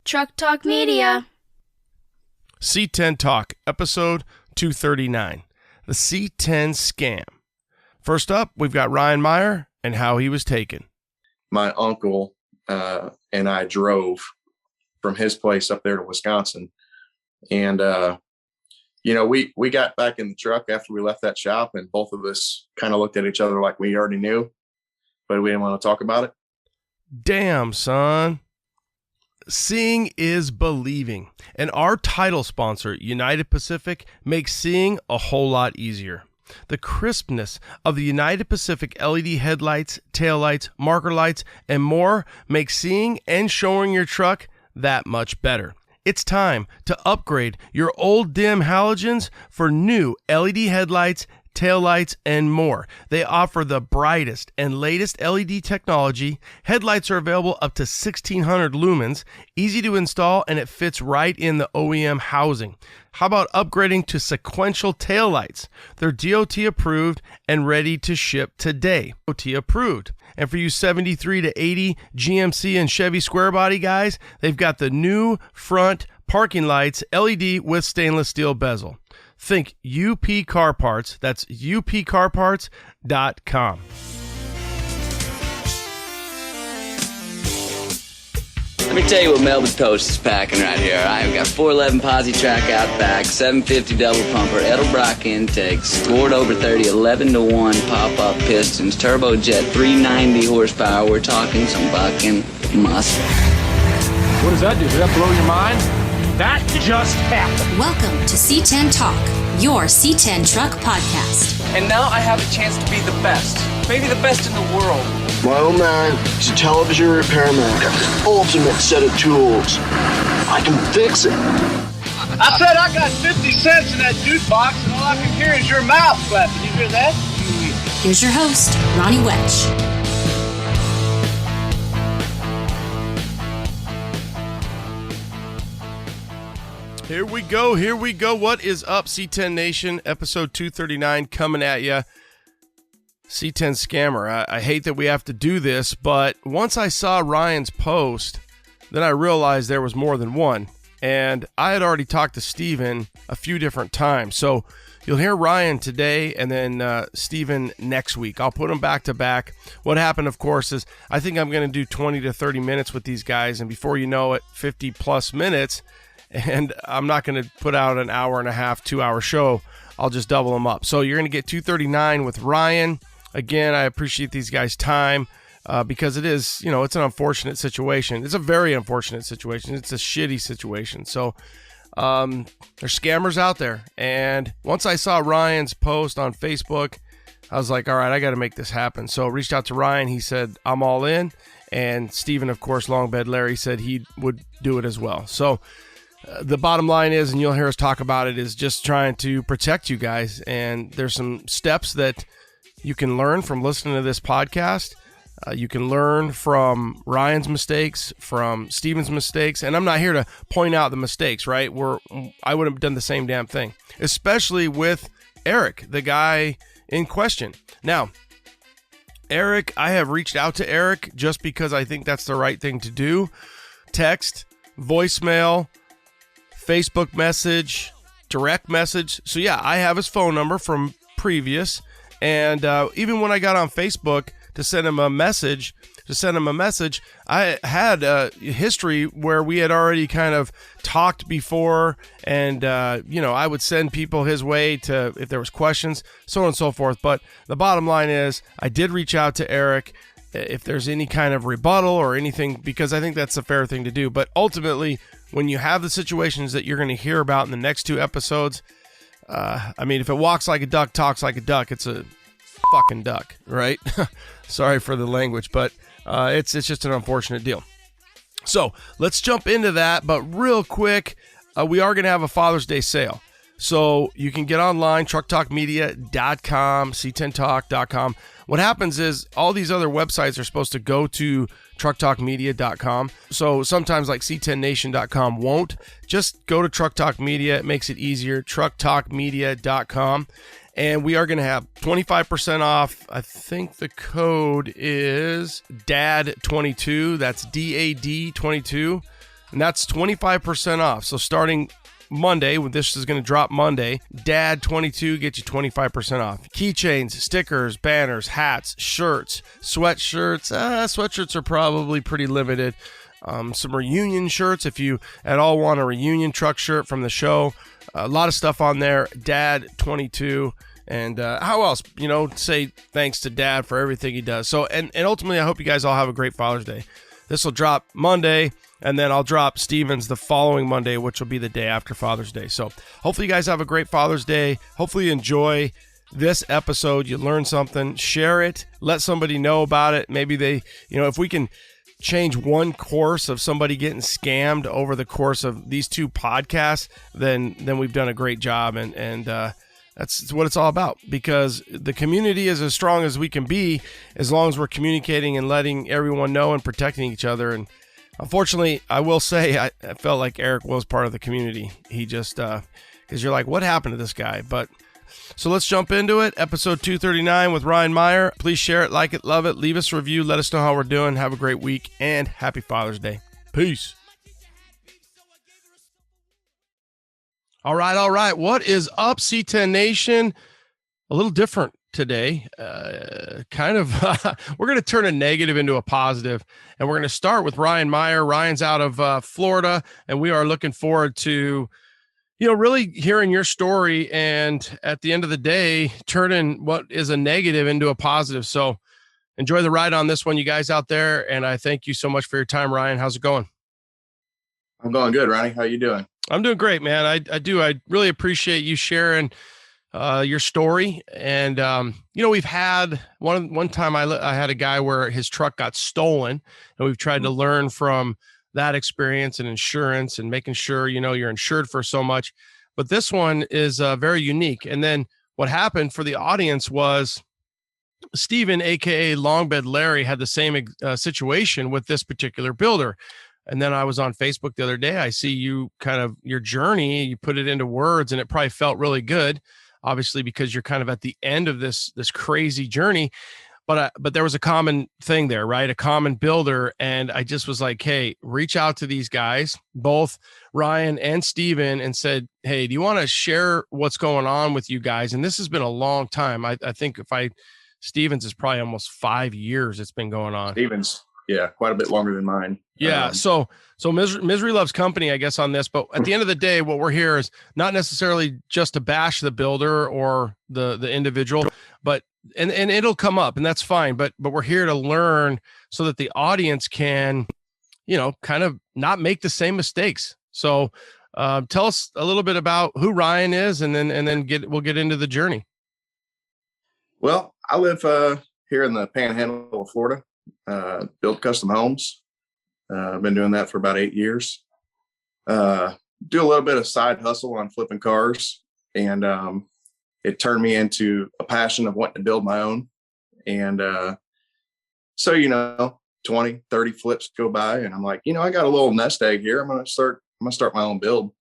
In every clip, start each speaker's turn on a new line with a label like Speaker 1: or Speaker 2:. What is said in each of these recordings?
Speaker 1: Truck Talk Media.
Speaker 2: C10 Talk, episode 239, the C10 Scam. First up, we've got Ryan Meyer and how he was taken.
Speaker 3: My uncle and I drove from his place up there to Wisconsin. And, we got back in the truck after we left that shop, and both of us kind of looked at each other like we already knew, but we didn't want to talk about it.
Speaker 2: Damn, son. Seeing is believing, and our title sponsor, United Pacific, makes seeing a whole lot easier. The crispness of the United Pacific LED headlights, taillights, marker lights, and more makes seeing and showing your truck that much better. It's time to upgrade your old dim halogens for new LED headlights, taillights, and more. They offer the brightest and latest LED technology. Headlights are available up to 1,600 lumens, easy to install, and it fits right in the OEM housing. How about upgrading to sequential taillights? They're DOT approved and ready to ship today. DOT approved. And for you 73 to 80 GMC and Chevy Squarebody guys, they've got the new front parking lights, LED with stainless steel bezel. Think UP Car Parts. That's upcarparts.com.
Speaker 4: Let me tell you what Melba's Toast is packing right here. I've got 411 Posi track out back, 750 double pumper, Edelbrock intakes, scored over 30, 11-1 pop-up pistons, turbojet, 390 horsepower. We're talking some bucking muscle.
Speaker 5: What does that do? Does that blow your mind? That just happened.
Speaker 6: Welcome to C10 Talk, your C10 truck podcast.
Speaker 7: And now I have a chance to be the best, maybe the best in the world.
Speaker 8: My old man is a television repairman. Ultimate set of tools. I can fix it.
Speaker 9: I said I got 50 cents in that jukebox, and all I can hear is your mouth clapping. You hear that?
Speaker 6: Here's your host, Ronnie Welch.
Speaker 2: Here we go. What is up, C10 Nation? Episode 239 coming at you. C10 Scammer. I hate that we have to do this, but once I saw Ryan's post, then I realized there was more than one. And I had already talked to Steven a few different times. So you'll hear Ryan today and then Steven next week. I'll put them back to back. What happened, of course, is I think I'm going to do 20 to 30 minutes with these guys. And before you know it, 50 plus minutes. And I'm not going to put out an hour and a half, 2 hour show. I'll just double them up. So you're going to get 239 with Ryan. Again, I appreciate these guys' time because it is, it's an unfortunate situation. It's a very unfortunate situation. It's a shitty situation. So there's scammers out there. And once I saw Ryan's post on Facebook, I was like, all right, I got to make this happen. So I reached out to Ryan. He said, I'm all in. And Steven, of course, Longbed Larry, said he would do it as well. So the bottom line is, and you'll hear us talk about it, is just trying to protect you guys. And there's some steps that you can learn from listening to this podcast. You can learn from Ryan's mistakes, from Steven's mistakes. And I'm not here to point out the mistakes, right? I would have done the same damn thing, especially with Eric, the guy in question. Now, Eric, I have reached out to Eric just because I think that's the right thing to do. Text, voicemail, Facebook message, direct message. So yeah, I have his phone number from previous. And even when I got on Facebook to send him a message, I had a history where we had already kind of talked before, and I would send people his way to if there was questions, so on and so forth. But the bottom line is, I did reach out to Eric if there's any kind of rebuttal or anything, because I think that's a fair thing to do. But ultimately, when you have the situations that you're going to hear about in the next two episodes, if it walks like a duck, talks like a duck, it's a fucking duck, right? Sorry for the language, but it's just an unfortunate deal. So let's jump into that. But real quick, we are going to have a Father's Day sale. So you can get online, trucktalkmedia.com, c10talk.com. What happens is all these other websites are supposed to go to trucktalkmedia.com. So sometimes like c10nation.com won't. Just go to Truck Talk Media. It makes it easier, trucktalkmedia.com. And we are going to have 25% off. I think the code is DAD22. That's DAD22. and that's 25% off. So starting Monday, when this is going to drop Monday, Dad22 gets you 25% off. Keychains, stickers, banners, hats, shirts, sweatshirts. Sweatshirts are probably pretty limited. Some reunion shirts if you at all want a reunion truck shirt from the show. A lot of stuff on there. Dad22. And how else, say thanks to Dad for everything he does. So, and ultimately, I hope you guys all have a great Father's Day. This will drop Monday, and then I'll drop Steven's the following Monday, which will be the day after Father's Day. So hopefully you guys have a great Father's Day. Hopefully you enjoy this episode. You learn something. Share it. Let somebody know about it. Maybe they, if we can change one course of somebody getting scammed over the course of these 2 podcasts, then we've done a great job. And that's what it's all about, because the community is as strong as we can be as long as we're communicating and letting everyone know and protecting each other. And unfortunately, I will say I felt like Eric was part of the community. He just, because you're like, what happened to this guy? But so let's jump into it. Episode 239 with Ryan Meyer. Please share it, like it, love it. Leave us a review. Let us know how we're doing. Have a great week, and happy Father's Day. Peace. All right. What is up, C10 Nation? A little different today. We're going to turn a negative into a positive, and we're going to start with Ryan Meyer. Ryan's out of Florida, and we are looking forward to, really hearing your story, and at the end of the day, turning what is a negative into a positive. So enjoy the ride on this one, you guys out there, and I thank you so much for your time, Ryan. How's it going?
Speaker 3: I'm going good, Ronnie. How you doing?
Speaker 2: I'm doing great, man. I do. I really appreciate you sharing your story. And, we've had one time I had a guy where his truck got stolen, and we've tried to learn from that experience and insurance and making sure, you're insured for so much. But this one is very unique. And then what happened for the audience was Steven, AKA Longbed Larry, had the same situation with this particular builder. And then I was on Facebook the other day. I see you kind of your journey, you put it into words, and it probably felt really good, obviously, because you're kind of at the end of this crazy journey. But there was a common thing there, right? A common builder. And I just was like, hey, reach out to these guys, both Ryan and Steven, and said, hey, do you want to share what's going on with you guys? And this has been a long time. I think Steven's is probably almost 5 years it's been going on.
Speaker 3: Steven's, yeah, quite a bit longer than mine.
Speaker 2: Yeah. So misery loves company, I guess, on this. But at the end of the day, what we're here is not necessarily just to bash the builder or the individual, but and it'll come up, and that's fine. But we're here to learn so that the audience can, kind of not make the same mistakes. So tell us a little bit about who Ryan is, and then we'll get into the journey.
Speaker 3: Well, I live here in the Panhandle of Florida. Build custom homes. I've been doing that for about 8 years. Do a little bit of side hustle on flipping cars, and it turned me into a passion of wanting to build my own. And so 20, 30 flips go by, and I'm like, I got a little nest egg here. I'm gonna start my own build.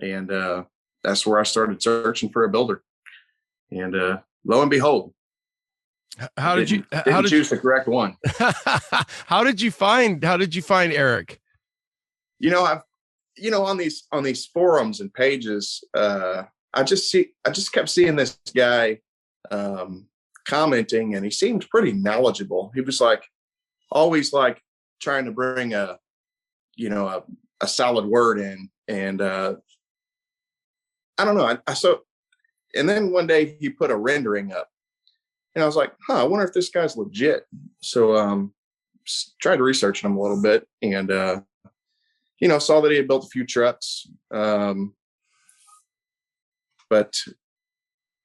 Speaker 3: And that's where I started searching for a builder. And lo and behold, how did you choose the correct one?
Speaker 2: How did you find Eric?
Speaker 3: On these forums and pages, I just kept seeing this guy commenting, and he seemed pretty knowledgeable. He was always trying to bring a solid word in, and I don't know. And then one day he put a rendering up, and I was like, I wonder if this guy's legit. So tried to research him a little bit, and saw that he had built a few trucks. But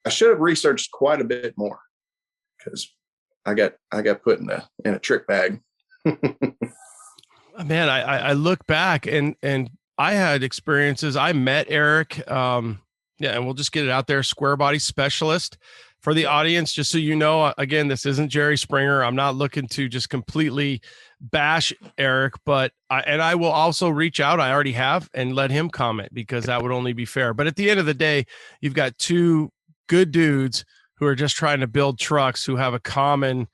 Speaker 3: I should have researched quite a bit more, because I got put in a trick bag.
Speaker 2: Man, I look back and I had experiences. I met Eric. And we'll just get it out there. Squarebody Specialist. For the audience, just so you know, again, this isn't Jerry Springer. I'm not looking to just completely bash Eric, but I will also reach out. I already have, and let him comment, because that would only be fair. But at the end of the day, you've got two good dudes who are just trying to build trucks, who have a common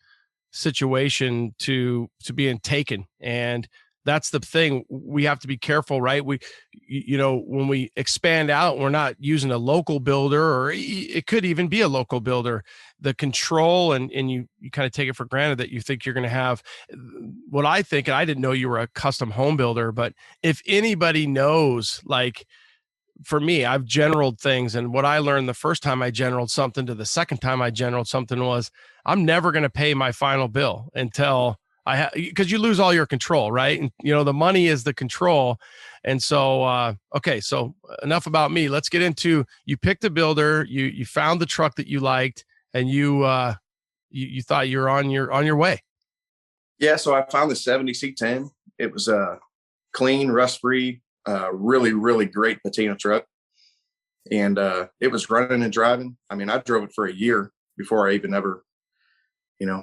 Speaker 2: situation to being taken. And that's the thing. We have to be careful, right? When we expand out, we're not using a local builder, or it could even be a local builder. The control and you kind of take it for granted that you think you're going to have what I think. And I didn't know you were a custom home builder, but if anybody knows, like for me, I've generaled things. And what I learned the first time I generaled something to the second time I generaled something was I'm never going to pay my final bill until because you lose all your control, right? And the money is the control. And so, okay, so enough about me. Let's get into, you picked a builder, you found the truck that you liked, and you thought you were on your way.
Speaker 3: Yeah. So I found the 70 C10. It was a clean, rust-free, really, really great patina truck. And it was running and driving. I mean, I drove it for a year before I even ever,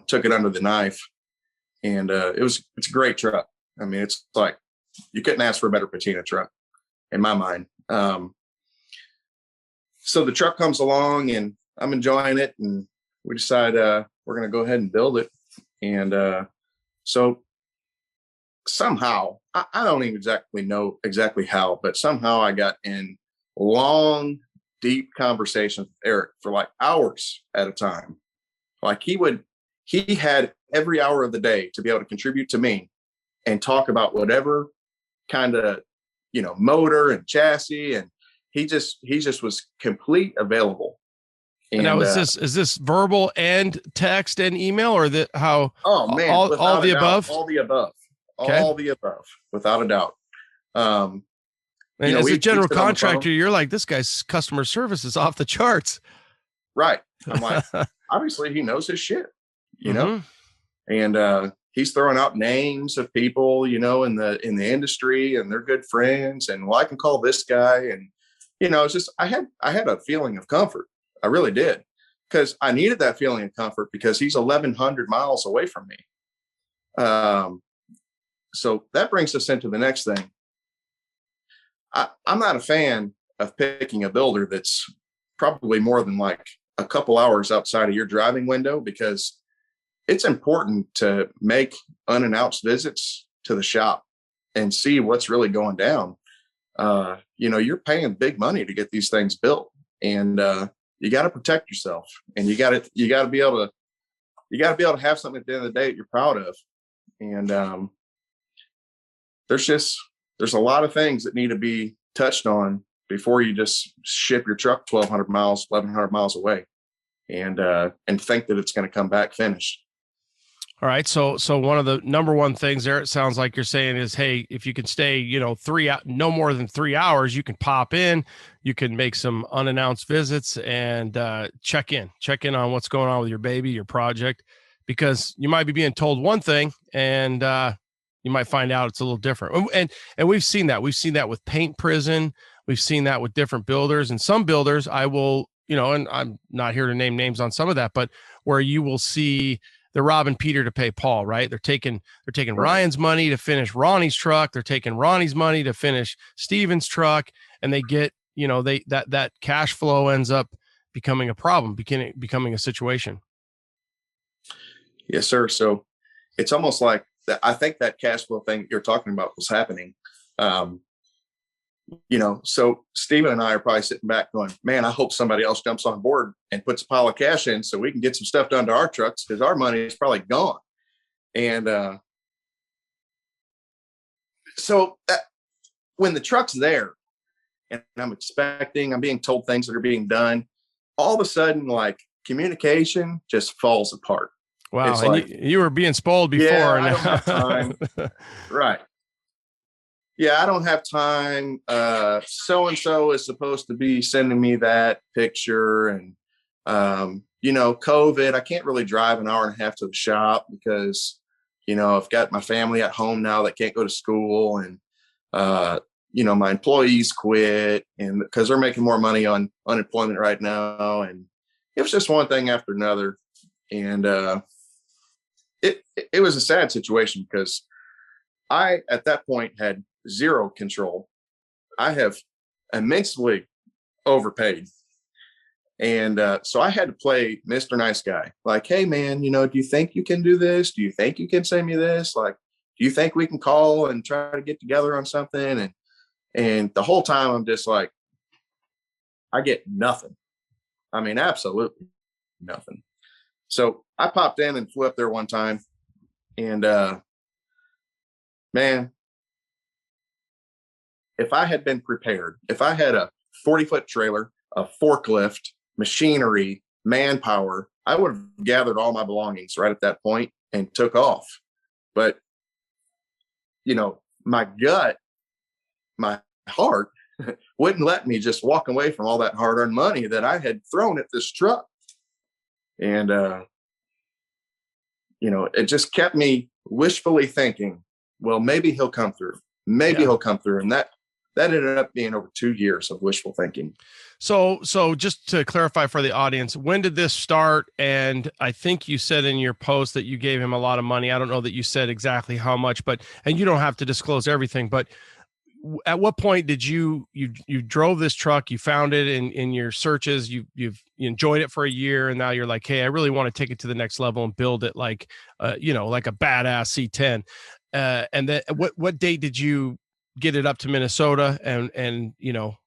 Speaker 3: took it under the knife. And it's a great truck. I mean, it's like you couldn't ask for a better patina truck in my mind. So the truck comes along and I'm enjoying it, and we decide we're going to go ahead and build it. And so somehow, I don't even exactly know exactly how, but somehow I got in long, deep conversations with Eric for like hours at a time. Like he had every hour of the day to be able to contribute to me and talk about whatever kind of, motor and chassis. And he just was complete available.
Speaker 2: And now is this verbal and text and email, or how?
Speaker 3: Oh man,
Speaker 2: all the above?
Speaker 3: All the above.
Speaker 2: Okay.
Speaker 3: All the above, without a doubt.
Speaker 2: And as a general contractor, you're like, this guy's customer service is off the charts.
Speaker 3: Right. I'm like, obviously he knows his shit,
Speaker 2: Mm-hmm.
Speaker 3: and he's throwing out names of people, in the industry, and they're good friends. And I can call this guy. And, it's just, I had a feeling of comfort. I really did, because I needed that feeling of comfort because he's 1,100 miles away from me. So that brings us into the next thing. I'm not a fan of picking a builder that's probably more than like a couple hours outside of your driving window, because it's important to make unannounced visits to the shop and see what's really going down. You're paying big money to get these things built, and you got to protect yourself, and you got to be able to have something at the end of the day that you're proud of. And there's a lot of things that need to be touched on before you just ship your truck 1,100 miles away and think that it's going to come back finished.
Speaker 2: All right. So one of the number one things there, it sounds like you're saying is, hey, if you can stay, no more than 3 hours, you can pop in, you can make some unannounced visits and check in on what's going on with your baby, your project, because you might be being told one thing and you might find out it's a little different. And we've seen that. We've seen that with Paint Prison. We've seen that with different builders, and some builders I will, and I'm not here to name names on some of that, but where you will see they're robbing Peter to pay Paul, right? They're taking Ryan's money to finish Ronnie's truck. They're taking Ronnie's money to finish Steven's truck. And they get, that cash flow ends up becoming a problem, becoming a situation.
Speaker 3: Yes, sir. So it's almost like that. I think that cash flow thing you're talking about was happening. So Steven and I are probably sitting back going, man, I hope somebody else jumps on board and puts a pile of cash in so we can get some stuff done to our trucks, because our money is probably gone. And so when the truck's there and I'm being told things that are being done, all of a sudden, like, communication just falls apart.
Speaker 2: Wow. And like, you were being spoiled before.
Speaker 3: Yeah, I don't have time. Right. Yeah, I don't have time. So-and-so is supposed to be sending me that picture. And, COVID, I can't really drive an hour and a half to the shop because, I've got my family at home now that can't go to school. And, my employees quit, and because they're making more money on unemployment right now. And it was just one thing after another. And it was a sad situation because I, at that point, had zero control. I have immensely overpaid. And so I had to play Mr. Nice Guy. Like, hey, man, do you think you can do this? Do you think you can send me this? Like, do you think we can call and try to get together on something? And the whole time I'm just like, I get nothing. I mean, absolutely nothing. So I popped in and flew up there one time, and man, if I had been prepared, if I had a 40-foot trailer, a forklift, machinery, manpower, I would have gathered all my belongings right at that point and took off. But, you know, my gut, my heart wouldn't let me just walk away from all that hard-earned money that I had thrown at this truck. And, you know, it just kept me wishfully thinking, well, maybe he'll come through. Maybe he'll come through. And that ended up being over 2 years of wishful thinking.
Speaker 2: So just to clarify for the audience, when did this start? And I think you said in your post that you gave him a lot of money. I don't know that you said exactly how much, and you don't have to disclose everything, but at what point did you drove this truck, you found it in your searches, you enjoyed it for a year, and now you're like, hey, I really want to take it to the next level and build it like, like a badass C10. And then what date did you get it up to Minnesota? And we're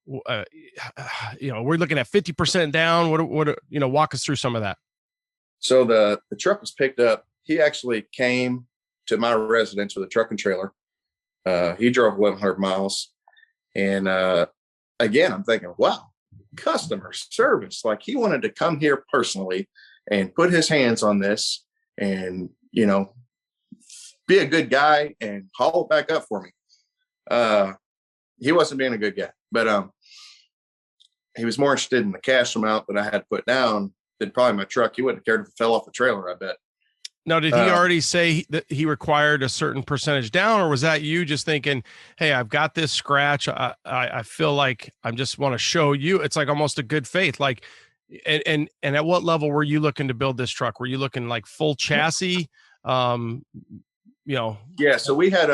Speaker 2: looking at 50% down. What walk us through some of that.
Speaker 3: So the truck was picked up. He actually came to my residence with a truck and trailer. He drove 1,100 miles. And again, I'm thinking, wow, customer service. Like, he wanted to come here personally and put his hands on this and, be a good guy and haul it back up for me. He wasn't being a good guy, but he was more interested in the cash amount that I had put down than probably my truck. He wouldn't have cared if it fell off the trailer, I bet.
Speaker 2: Now, did he already say that he required a certain percentage down, or was that you just thinking, hey, I've got this scratch. I feel like I just want to show you. It's like almost a good faith. Like, and at what level were you looking to build this truck? Were you looking like full chassis?
Speaker 3: Yeah. So we had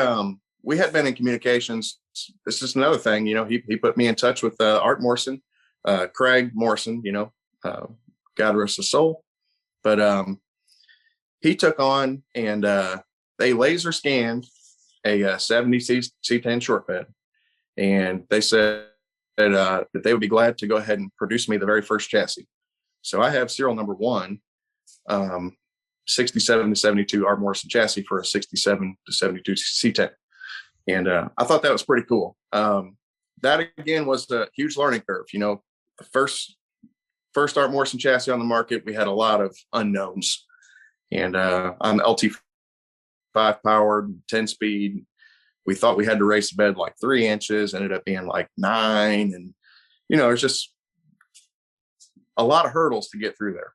Speaker 3: been in communications. This is another thing, he put me in touch with Art Morrison, Craig Morrison, God rest his soul. But he took on and they laser scanned a 70 C10 short bed. And they said that they would be glad to go ahead and produce me the very first chassis. So I have serial number 1, 67 to 72 Art Morrison chassis for a 67 to 72 C10. And I thought that was pretty cool. That again was a huge learning curve. The first Art Morrison chassis on the market, we had a lot of unknowns. And I'm LT5 powered, 10 speed. We thought we had to raise the bed like 3 inches, ended up being like 9. And, there's just a lot of hurdles to get through there.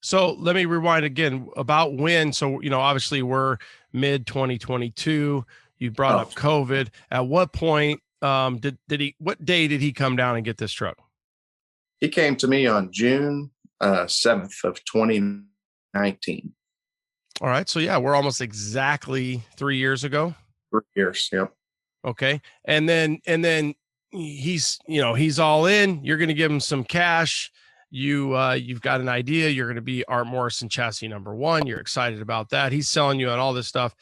Speaker 2: So let me rewind again about when. So, obviously we're mid 2022. You brought up COVID. At what point what day did he come down and get this truck?
Speaker 3: He came to me on June 7th of 2019.
Speaker 2: All right. So yeah, we're almost exactly 3 years ago.
Speaker 3: 3 years. Yep.
Speaker 2: Okay. And then he's all in. You're going to give him some cash. You've got an idea. You're going to be Art Morrison chassis number 1. You're excited about that. He's selling you on all this stuff,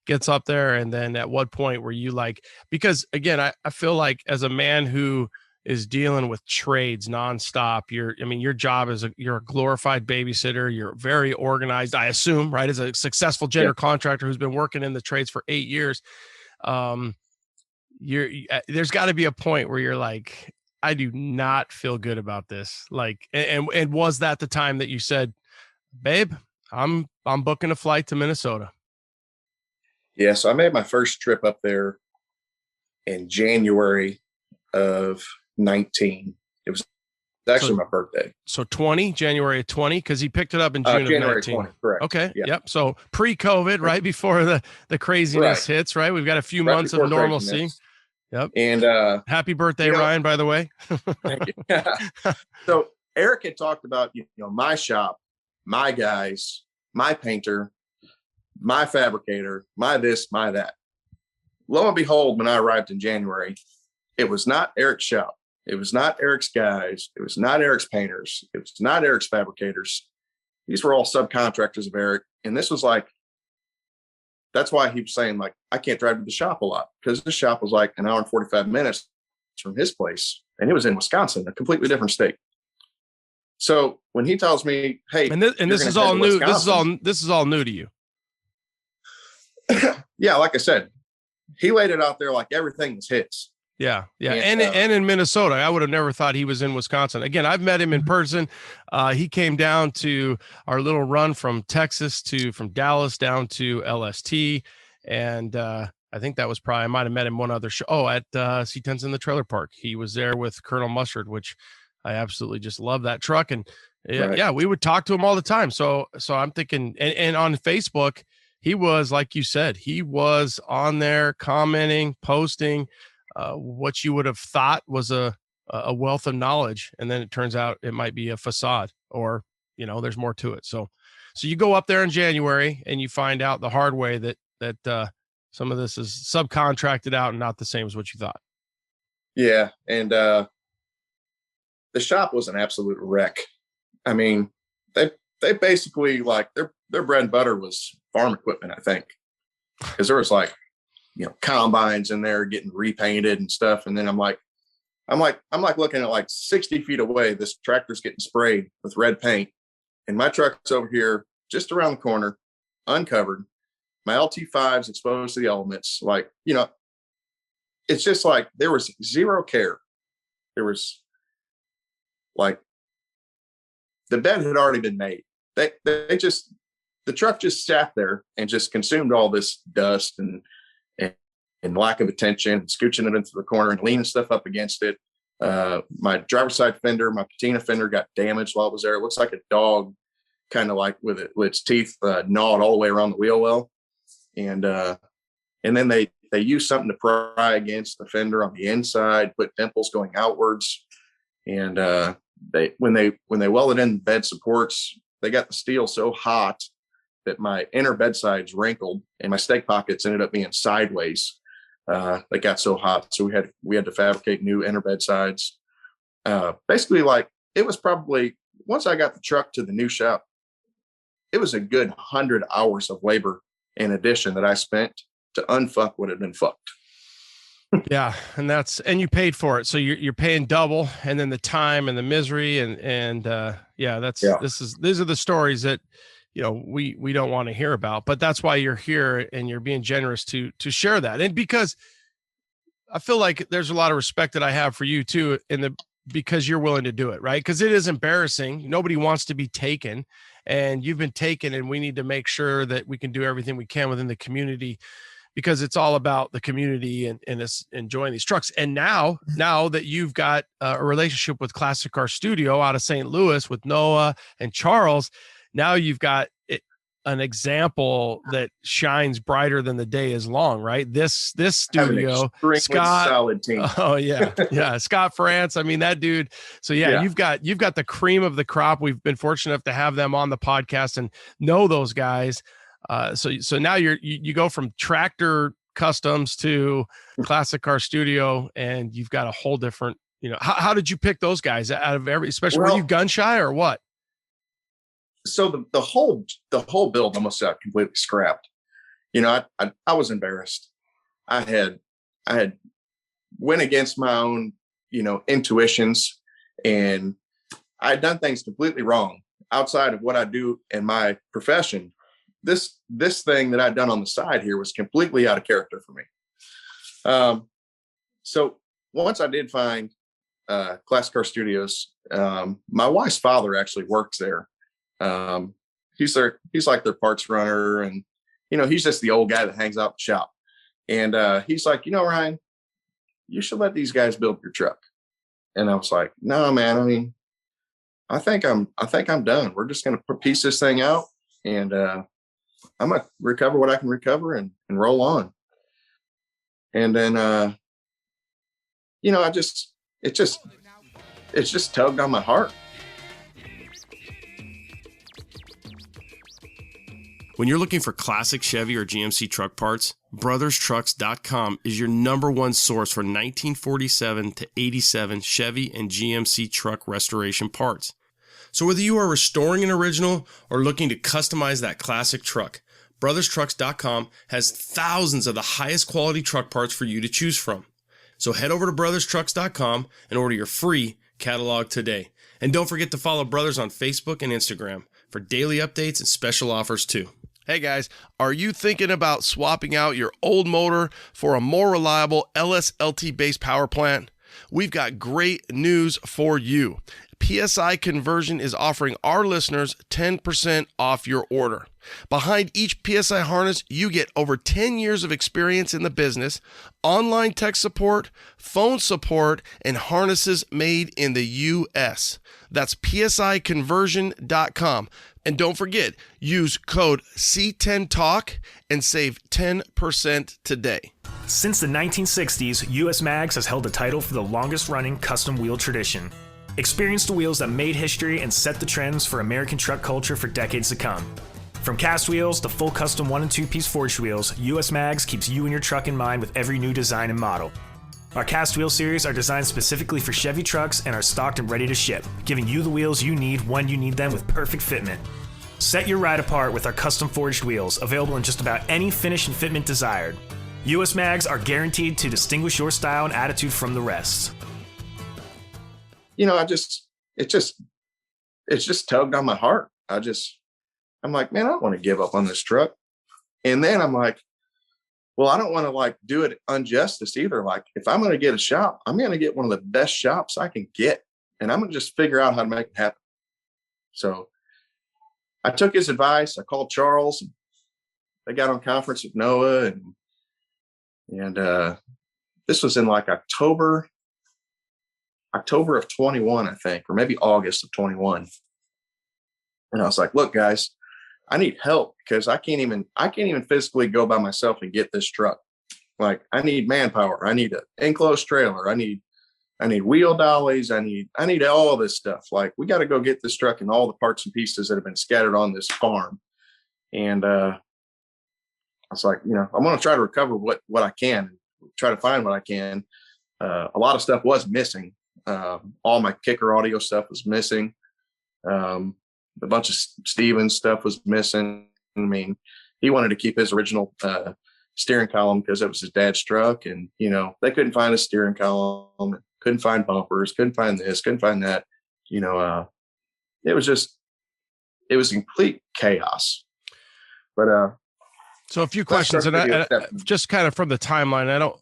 Speaker 2: gets up there. And then at what point were you like, because again, I feel like as a man who is dealing with trades nonstop, your job is you're a glorified babysitter. You're very organized, I assume, right? As a successful general contractor who's been working in the trades for 8 years. There's got to be a point where you're like, I do not feel good about this. Like, and was that the time that you said, babe, I'm booking a flight to Minnesota?
Speaker 3: Yeah. So I made my first trip up there in January of 19. It was actually my birthday.
Speaker 2: So January of 20, because he picked it up in June
Speaker 3: January
Speaker 2: of 19.
Speaker 3: 20, correct.
Speaker 2: Okay.
Speaker 3: Yeah.
Speaker 2: Yep. So pre-COVID, right before the craziness hits, right? We've got a few months of normalcy.
Speaker 3: Craziness.
Speaker 2: Yep.
Speaker 3: And
Speaker 2: happy birthday, Ryan, by the way.
Speaker 3: Thank you. So Eric had talked about, my shop, my guys, my painter, my fabricator, my this, my that. Lo and behold, when I arrived in January, it was not Eric's shop. It was not Eric's guys. It was not Eric's painters. It was not Eric's fabricators. these were all subcontractors of Eric. And this was like, that's why he was saying, like, I can't drive to the shop a lot, because this shop was like an hour and 45 minutes from his place. And it was in Wisconsin, a completely different state. So when he tells me, hey,
Speaker 2: and this is all new. This is all new to you.
Speaker 3: Yeah. Like I said, he laid it out there like everything was his.
Speaker 2: Yeah. Yeah. And in Minnesota, I would have never thought he was in Wisconsin. Again, I've met him in person. He came down to our little run from Texas from Dallas down to LST. And I think that was I might've met him one other show. Oh, at C10's in the trailer park. He was there with Colonel Mustard, which I absolutely just love that truck. And
Speaker 3: Right.
Speaker 2: yeah, we would talk to him all the time. So I'm thinking, and on Facebook, he was, like you said, he was on there commenting, posting, what you would have thought was a wealth of knowledge. And then it turns out it might be a facade, or, there's more to it. So you go up there in January and you find out the hard way that some of this is subcontracted out and not the same as what you thought.
Speaker 3: Yeah. And the shop was an absolute wreck. I mean, they basically, like, their bread and butter was farm equipment, I think, because there was like, combines in there getting repainted and stuff. And then I'm like looking at like 60 feet away, this tractor's getting sprayed with red paint, and my truck's over here just around the corner, uncovered. My LT5's exposed to the elements. Like, it's just like there was zero care. There was like, the bed had already been made. The truck just sat there and just consumed all this dust and lack of attention, and scooching it into the corner and leaning stuff up against it. My driver's side fender, my patina fender, got damaged while it was there. It looks like a dog, kind of like with its teeth gnawed all the way around the wheel well. And then they used something to pry against the fender on the inside, put dimples going outwards. And when they welded in the bed supports, they got the steel so hot that my inner bed sides wrinkled and my stake pockets ended up being sideways. They got so hot. So we had to fabricate new inner bed sides. Basically, like, it was probably, once I got the truck to the new shop, it was a good 100 hours of labor in addition that I spent to unfuck what had been fucked.
Speaker 2: Yeah. And you paid for it. So you're paying double, and then the time and the misery and these are the stories that, we don't want to hear about, but that's why you're here and you're being generous to share that. And because I feel like there's a lot of respect that I have for you too, because you're willing to do it, right? Because it is embarrassing. Nobody wants to be taken, and you've been taken, and we need to make sure that we can do everything we can within the community, because it's all about the community and us enjoying these trucks. And now that you've got a relationship with Classic Car Studio out of St. Louis with Noah and Charles, now you've got an example that shines brighter than the day is long, right? This studio, Scott,
Speaker 3: solid team.
Speaker 2: Oh yeah. Yeah. Scott France. I mean, that dude. So yeah, you've got the cream of the crop. We've been fortunate enough to have them on the podcast and know those guys. So now you go from tractor customs to Classic Car Studio, and you've got a whole different, how did you pick those guys out of especially, were you gun shy or what?
Speaker 3: So the whole build almost got completely scrapped. I was embarrassed. I had went against my own, intuitions, and I had done things completely wrong outside of what I do in my profession. This thing that I'd done on the side here was completely out of character for me. So once I did find Classic Car Studios, my wife's father actually works there. He's like their parts runner, and he's just the old guy that hangs out in the shop. And he's like, Ryan, you should let these guys build your truck. And I was like, no, man. I mean, I think I'm done. We're just gonna piece this thing out, and I'm gonna recover what I can recover and roll on. And then it just tugged on my heart.
Speaker 2: When you're looking for classic Chevy or GMC truck parts, brotherstrucks.com is your number one source for 1947 to 87 Chevy and GMC truck restoration parts. So whether you are restoring an original or looking to customize that classic truck, BrothersTrucks.com has thousands of the highest quality truck parts for you to choose from. So head over to BrothersTrucks.com and order your free catalog today. And don't forget to follow Brothers on Facebook and Instagram for daily updates and special offers too. Hey guys, are you thinking about swapping out your old motor for a more reliable LSLT-based power plant? We've got great news for you. PSI Conversion is offering our listeners 10% off your order. Behind each PSI harness, you get over 10 years of experience in the business, online tech support, phone support, and harnesses made in the U.S. That's psiconversion.com. And don't forget, use code C10TALK and save 10% today.
Speaker 1: Since the 1960s, US Mags has held the title for the longest-running custom wheel tradition. Experience the wheels that made history and set the trends for American truck culture for decades to come. From cast wheels to full custom 1- and 2-piece forged wheels, US Mags keeps you and your truck in mind with every new design and model. Our cast wheel series are designed specifically for Chevy trucks and are stocked and ready to ship, giving you the wheels you need when you need them with perfect fitment. Set your ride apart with our custom forged wheels, available in just about any finish and fitment desired. US Mags are guaranteed to distinguish your style and attitude from the rest.
Speaker 3: You know, it's just tugged on my heart. I'm like, man, I don't want to give up on this truck. And then I'm like, well, I don't want to like do it injustice either. Like if I'm going to get a shop, I'm going to get one of the best shops I can get. And I'm going to just figure out how to make it happen. So I took his advice. I called Charles. And they got on conference with Noah. And this was in like October of 21, I think, or maybe August of 21. And I was like, look, guys, I need help because I can't even physically go by myself and get this truck. Like I need manpower. I need an enclosed trailer. I need wheel dollies. I need all this stuff. Like we got to go get this truck and all the parts and pieces that have been scattered on this farm. And I was like, you know, I'm going to try to recover what I can, try to find what I can. A lot of stuff was missing. All my kicker audio stuff was missing. A bunch of Steven's stuff was missing. I mean, he wanted to keep his original steering column because it was his dad's truck. And, you know, they couldn't find a steering column, couldn't find bumpers, couldn't find this, couldn't find that. You know, it was complete chaos. But
Speaker 2: so a few questions, and I just kind of from the timeline. I don't,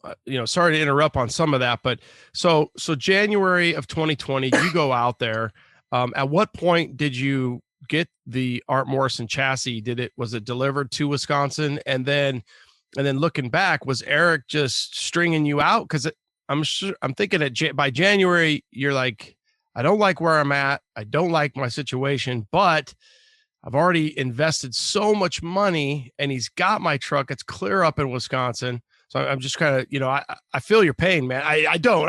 Speaker 2: sorry to interrupt on some of that, but so January of 2020, you go out there. At what point did you get the Art Morrison chassis? Was it delivered to Wisconsin? And then looking back, was Eric just stringing you out? Because I'm thinking by January, you're like, I don't like where I'm at. I don't like my situation, but I've already invested so much money and he's got my truck. It's clear up in Wisconsin. So I'm just kind of, I feel your pain, man. I don't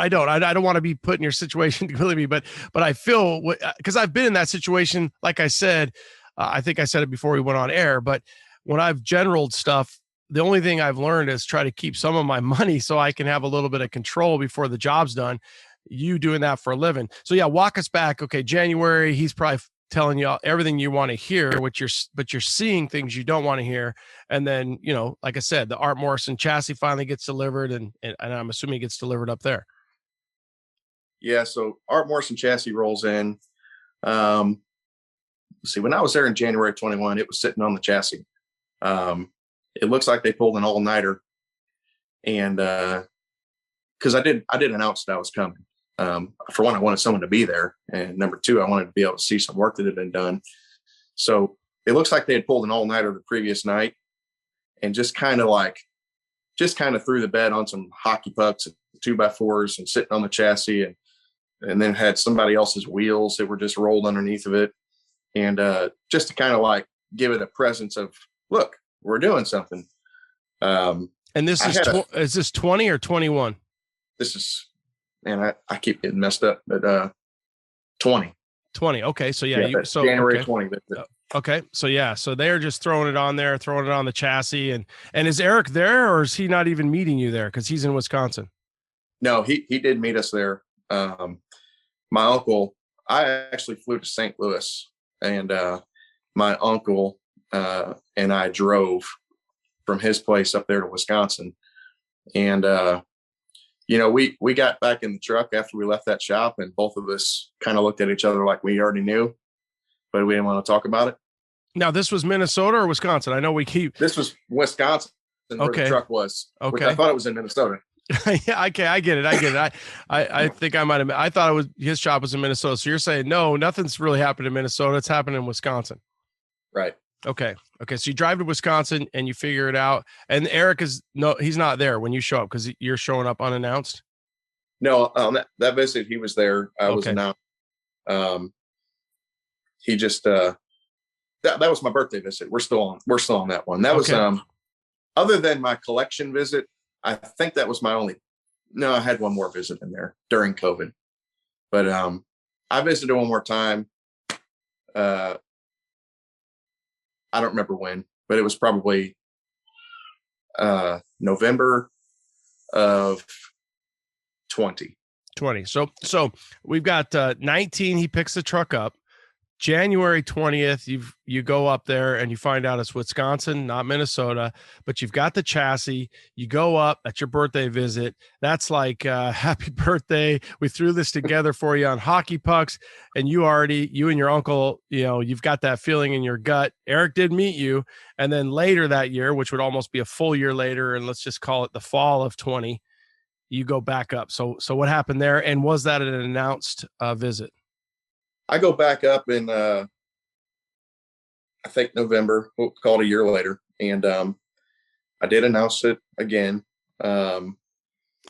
Speaker 2: want to be put in your situation, believe me, but I feel, because I've been in that situation. Like I said, I think I said it before we went on air, but when I've generaled stuff, the only thing I've learned is try to keep some of my money so I can have a little bit of control before the job's done. You doing that for a living. So yeah, walk us back. Okay. January, he's probably telling you everything you want to hear, but you're seeing things you don't want to hear. And then, like I said, the Art Morrison chassis finally gets delivered and I'm assuming it gets delivered up there.
Speaker 3: Yeah. So Art Morrison chassis rolls in. Let's see, when I was there in January 21, it was sitting on the chassis. It looks like they pulled an all-nighter. And because I did announce that I was coming. For one, I wanted someone to be there. And number two, I wanted to be able to see some work that had been done. So it looks like they had pulled an all-nighter the previous night and just kind of threw the bed on some hockey pucks and 2x4s and sitting on the chassis and then had somebody else's wheels that were just rolled underneath of it. And just to kind of like give it a presence of, look, we're doing something.
Speaker 2: And this is this 20 or 21?
Speaker 3: This is, man, I keep getting messed up, but 20.
Speaker 2: 20. Okay. So yeah,
Speaker 3: January
Speaker 2: okay.
Speaker 3: 20.
Speaker 2: Okay. So yeah, so they're just throwing it on there, throwing it on the chassis. And is Eric there or is he not even meeting you there? Cause he's in Wisconsin.
Speaker 3: No, he did meet us there. My uncle, I actually flew to St. Louis, and my uncle and I drove from his place up there to Wisconsin. And, we got back in the truck after we left that shop, and both of us kind of looked at each other like we already knew, but we didn't want to talk about it.
Speaker 2: Now, this was Minnesota or Wisconsin? I know
Speaker 3: this was Wisconsin where the truck was.
Speaker 2: Okay.
Speaker 3: Which I thought it was in Minnesota.
Speaker 2: Yeah, okay, I get it. I think I might have. I thought it was his shop was in Minnesota. So you're saying no, nothing's really happened in Minnesota. It's happened in Wisconsin.
Speaker 3: Right.
Speaker 2: Okay. So you drive to Wisconsin and you figure it out. And Eric he's not there when you show up because you're showing up unannounced.
Speaker 3: No, that visit he was there. I was announced. He just that was my birthday visit. We're still on that one. That was other than my collection visit. I think that was my only. No, I had one more visit in there during COVID, but I visited one more time. I don't remember when, but it was probably November of 2020.
Speaker 2: So we've got 19. He picks the truck up. January 20th, you go up there and you find out it's Wisconsin, not Minnesota, but you've got the chassis. You go up at your birthday visit. That's like, happy birthday. We threw this together for you on hockey pucks, and you and your uncle, you've got that feeling in your gut. Eric did meet you. And then later that year, which would almost be a full year later, and let's just call it the fall of 20, you go back up. So what happened there? And was that an announced visit?
Speaker 3: I go back up in, I think November, we'll call it a year later. And I did announce it again.
Speaker 2: And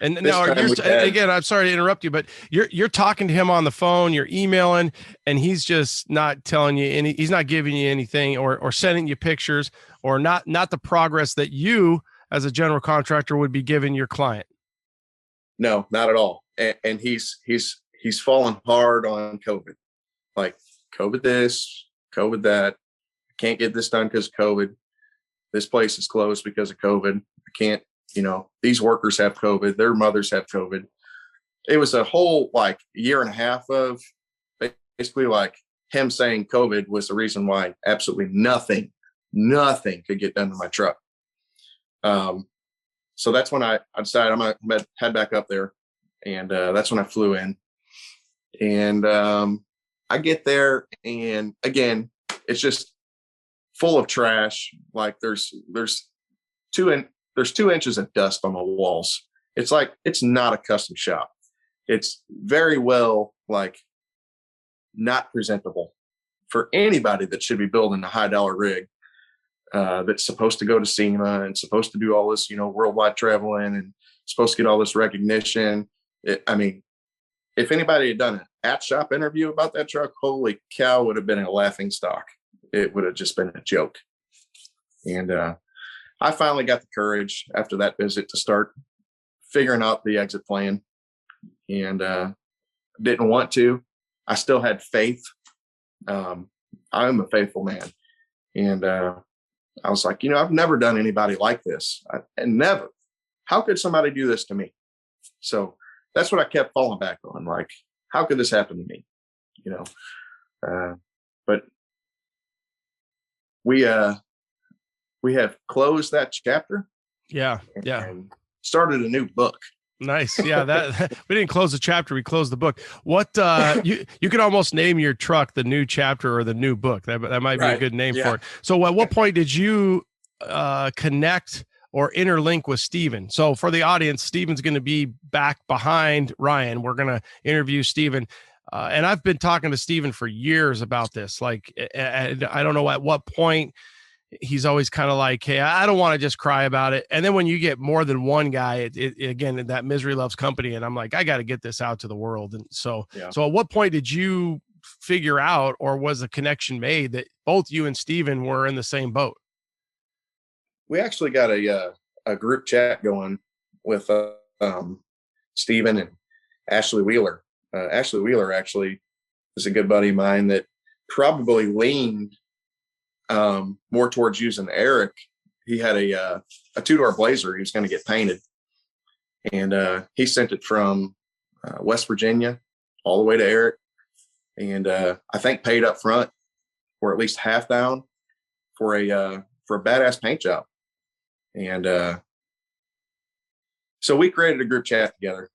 Speaker 2: now again, I'm sorry to interrupt you, but you're talking to him on the phone, you're emailing, and he's just not telling you he's not giving you anything or sending you pictures or not the progress that you as a general contractor would be giving your client.
Speaker 3: No, not at all. And he's fallen hard on COVID. Like COVID this, COVID that. I can't get this done because of COVID. This place is closed because of COVID. I can't, these workers have COVID. Their mothers have COVID. It was a whole year and a half of basically him saying COVID was the reason why absolutely nothing could get done to my truck. So that's when I decided I'm going to head back up there. And that's when I flew in. And I get there, and again, it's just full of trash. Like there's 2 inches of dust on the walls. It's like, it's not a custom shop. It's very well not presentable for anybody that should be building a high dollar rig that's supposed to go to SEMA and supposed to do all this, worldwide traveling and supposed to get all this recognition. If anybody had done an at-shop interview about that truck, holy cow, would have been a laughing stock. It would have just been a joke. And I finally got the courage after that visit to start figuring out the exit plan. And didn't want to. I still had faith. I'm a faithful man. And I was like, I've never done anybody like this. And never. How could somebody do this to me? So that's what I kept falling back on. How could this happen to me? But we have closed that chapter.
Speaker 2: Yeah.
Speaker 3: And started a new book.
Speaker 2: Nice. Yeah. That we didn't close the chapter. We closed the book. What, you could almost name your truck the new chapter or the new book. That might be a good name for it. So at what point did you connect or interlink with Steven? So for the audience, Steven's going to be back behind Ryan. We're going to interview Steven. And I've been talking to Steven for years about this. I don't know at what point he's always kind of like, hey, I don't want to just cry about it. And then when you get more than one guy, again, that misery loves company. And I'm like, I got to get this out to the world. And so at what point did you figure out, or was a connection made that both you and Steven were in the same boat?
Speaker 3: We actually got a group chat going with Steven and Ashley Wheeler. Ashley Wheeler actually is a good buddy of mine that probably leaned more towards using Eric. He had a 2-door Blazer he was going to get painted. And he sent it from West Virginia all the way to Eric. and I think paid up front, or at least half down, for a badass paint job. And so we created a group chat together.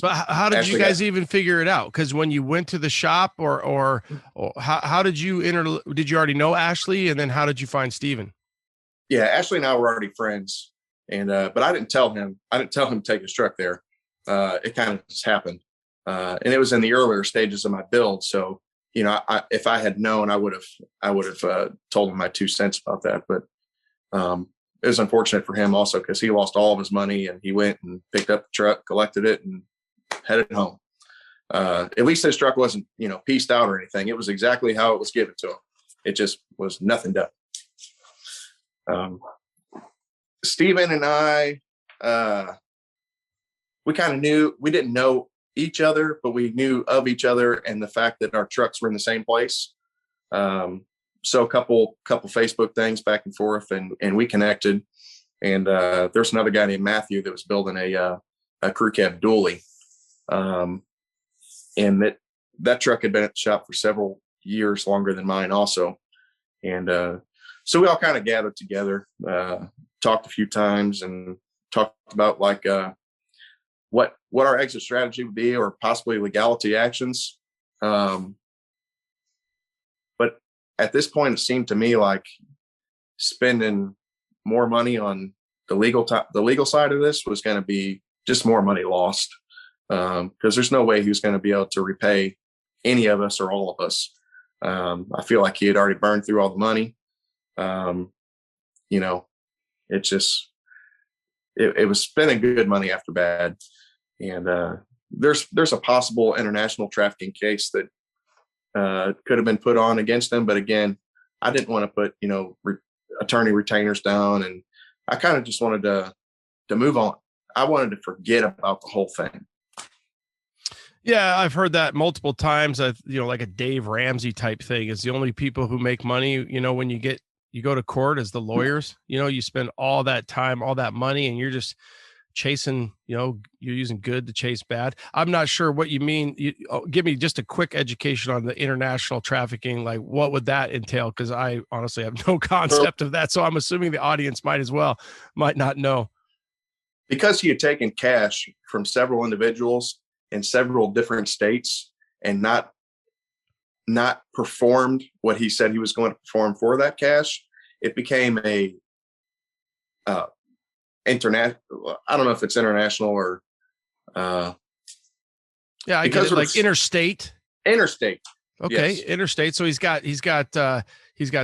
Speaker 2: But how did you guys even figure it out? Because when you went to the shop, or how did you did you already know Ashley, and then how did you find Steven?
Speaker 3: Yeah, Ashley and I were already friends, and but I didn't tell him. I didn't tell him to take his truck there. It kind of just happened, and it was in the earlier stages of my build. So if I had known, I would have told him my 2 cents about that. But it was unfortunate for him also, because he lost all of his money, and he went and picked up the truck, collected it, and headed home. At least his truck wasn't, pieced out or anything. It was exactly how it was given to him. It just was nothing done. Steven and I, we kind of knew, we didn't know each other, but we knew of each other, and the fact that our trucks were in the same place. So a couple Facebook things back and forth, and we connected. And there's another guy named Matthew that was building a crew cab dually. And that truck had been at the shop for several years, longer than mine also. And so we all kind of gathered together, talked a few times, and talked about like what our exit strategy would be, or possibly legality actions. But at this point, it seemed to me like spending more money on the legal side of this was going to be just more money lost, because there's no way he was going to be able to repay any of us or all of us. I feel like he had already burned through all the money. It was spending good money after bad. And there's a possible international trafficking case that could have been put on against them. But again, I didn't want to put, attorney retainers down, and I kind of just wanted to move on. I wanted to forget about the whole thing.
Speaker 2: Yeah, I've heard that multiple times. Like a Dave Ramsey type thing is the only people who make money, when you go to court as the lawyers, you spend all that time, all that money, and you're just chasing, you're using good to chase bad. I'm not sure what you mean. Give me just a quick education on the international trafficking. Like, what would that entail? Because I honestly have no concept of that. So I'm assuming the audience might not know.
Speaker 3: Because he had taken cash from several individuals in several different states and not performed what he said he was going to perform for that cash, it became a international. I don't know if it's international or
Speaker 2: I get it, like interstate. Okay, yes. Interstate. So he's got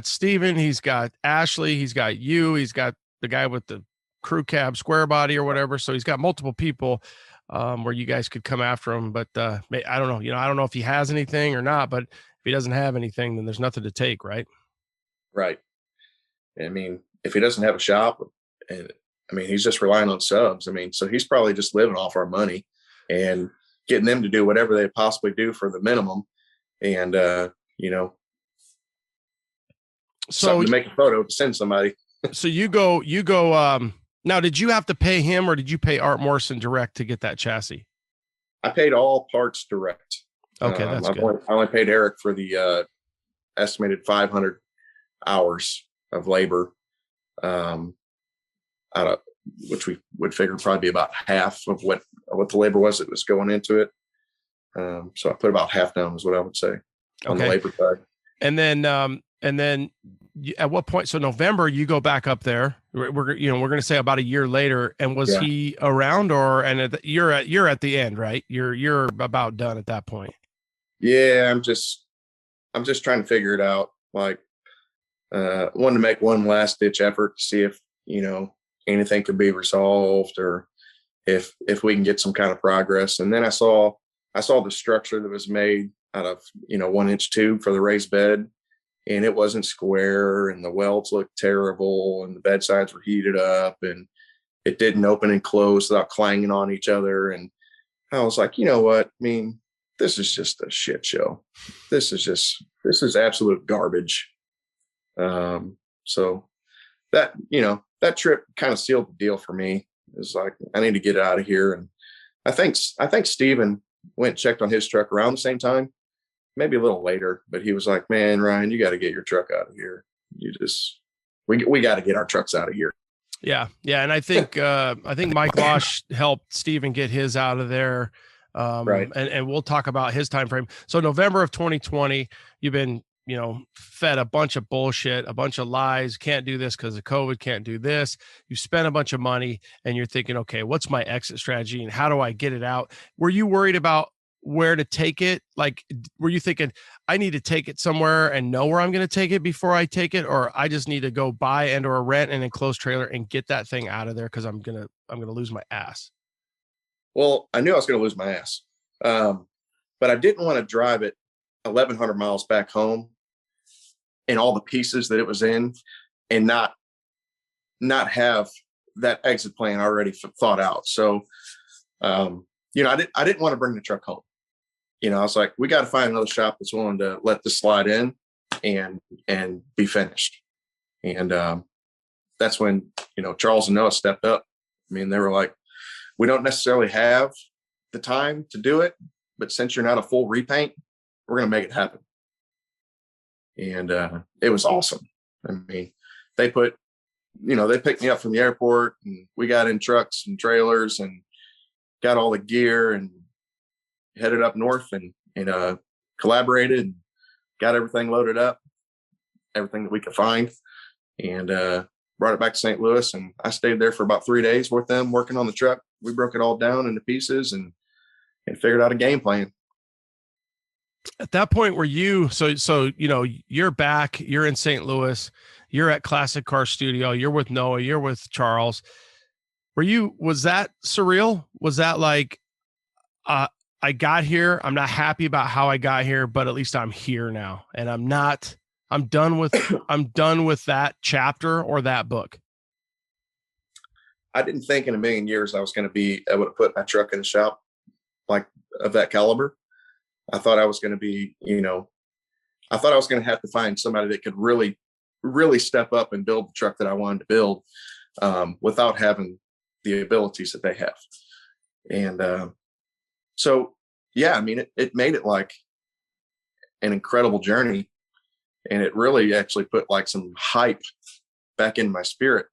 Speaker 2: Steven, he's got Ashley, he's got you, he's got the guy with the crew cab, Squarebody or whatever. So he's got multiple people where you guys could come after him. But I don't know. I don't know if he has anything or not. But if he doesn't have anything, then there's nothing to take, right?
Speaker 3: Right. I mean, if he doesn't have a shop, he's just relying on subs. So he's probably just living off our money and getting them to do whatever they possibly do for the minimum. And, something to make a photo to send somebody.
Speaker 2: So you go, now, did you have to pay him, or did you pay Art Morrison direct to get that chassis?
Speaker 3: I paid all parts direct.
Speaker 2: Okay, that's good.
Speaker 3: I only paid Eric for the estimated 500 hours of labor, out of which we would figure probably be about half of what the labor was that was going into it. So I put about half down is what I would say on the labor side. And
Speaker 2: then at what point? So November, you go back up there. We're going to say about a year later. And was he around, you're at the end, right? You're about done at that point.
Speaker 3: Yeah, I'm just trying to figure it out. Like, wanted to make one last ditch effort to see if anything could be resolved, or if we can get some kind of progress. And then I saw the structure that was made out of 1-inch tube for the raised bed, and it wasn't square, and the welds looked terrible, and the bed sides were heated up, and it didn't open and close without clanging on each other. And I was like, you know what? This is just a shit show. This is absolute garbage. So that trip kind of sealed the deal for me. It was like, I need to get out of here. And I think Steven went and checked on his truck around the same time. maybe a little later, but he was like, man, Ryan, you got to get your truck out of here. We got to get our trucks out of here.
Speaker 2: Yeah. Yeah. And I think Mike Losh helped Steven get his out of there.
Speaker 3: Right.
Speaker 2: And we'll talk about his time frame. So November of 2020, you've been, fed a bunch of bullshit, a bunch of lies. Can't do this because of COVID. Can't do this. You spent a bunch of money and you're thinking, okay, what's my exit strategy and how do I get it out? Were you worried about where to take it? Like, were you thinking I need to take it somewhere and know where I'm going to take it before I take it? Or I just need to go buy and or rent an enclosed trailer and get that thing out of there because I'm going to lose my ass.
Speaker 3: Well, I knew I was going to lose my ass. But I didn't want to drive it 1,100 miles back home in all the pieces that it was in and not have that exit plan already thought out. So, I didn't want to bring the truck home. I was like, we got to find another shop that's willing to let this slide in and be finished. And that's when, Charles and Noah stepped up. I mean, they were like, we don't necessarily have the time to do it, but since you're not a full repaint, we're going to make it happen. And it was awesome. I mean, they picked me up from the airport and we got in trucks and trailers and got all the gear and headed up north and collaborated and got everything loaded up, everything that we could find, and brought it back to St. Louis. And I stayed there for about 3 days with them working on the truck. We broke it all down into pieces and figured out a game plan.
Speaker 2: At that point, were you, you're back, you're in St. Louis, you're at Classic Car Studio, you're with Noah, you're with Charles. Was that surreal? Was that like, I got here, I'm not happy about how I got here, but at least I'm here now. And I'm done with that chapter or that book.
Speaker 3: I didn't think in a million years I was going to be able to put my truck in the shop like of that caliber. I thought I was going to be, I thought I was going to have to find somebody that could really, really step up and build the truck that I wanted to build without having the abilities that they have. And so, yeah, I mean, it made it like an incredible journey. And it really actually put like some hype back in my spirit.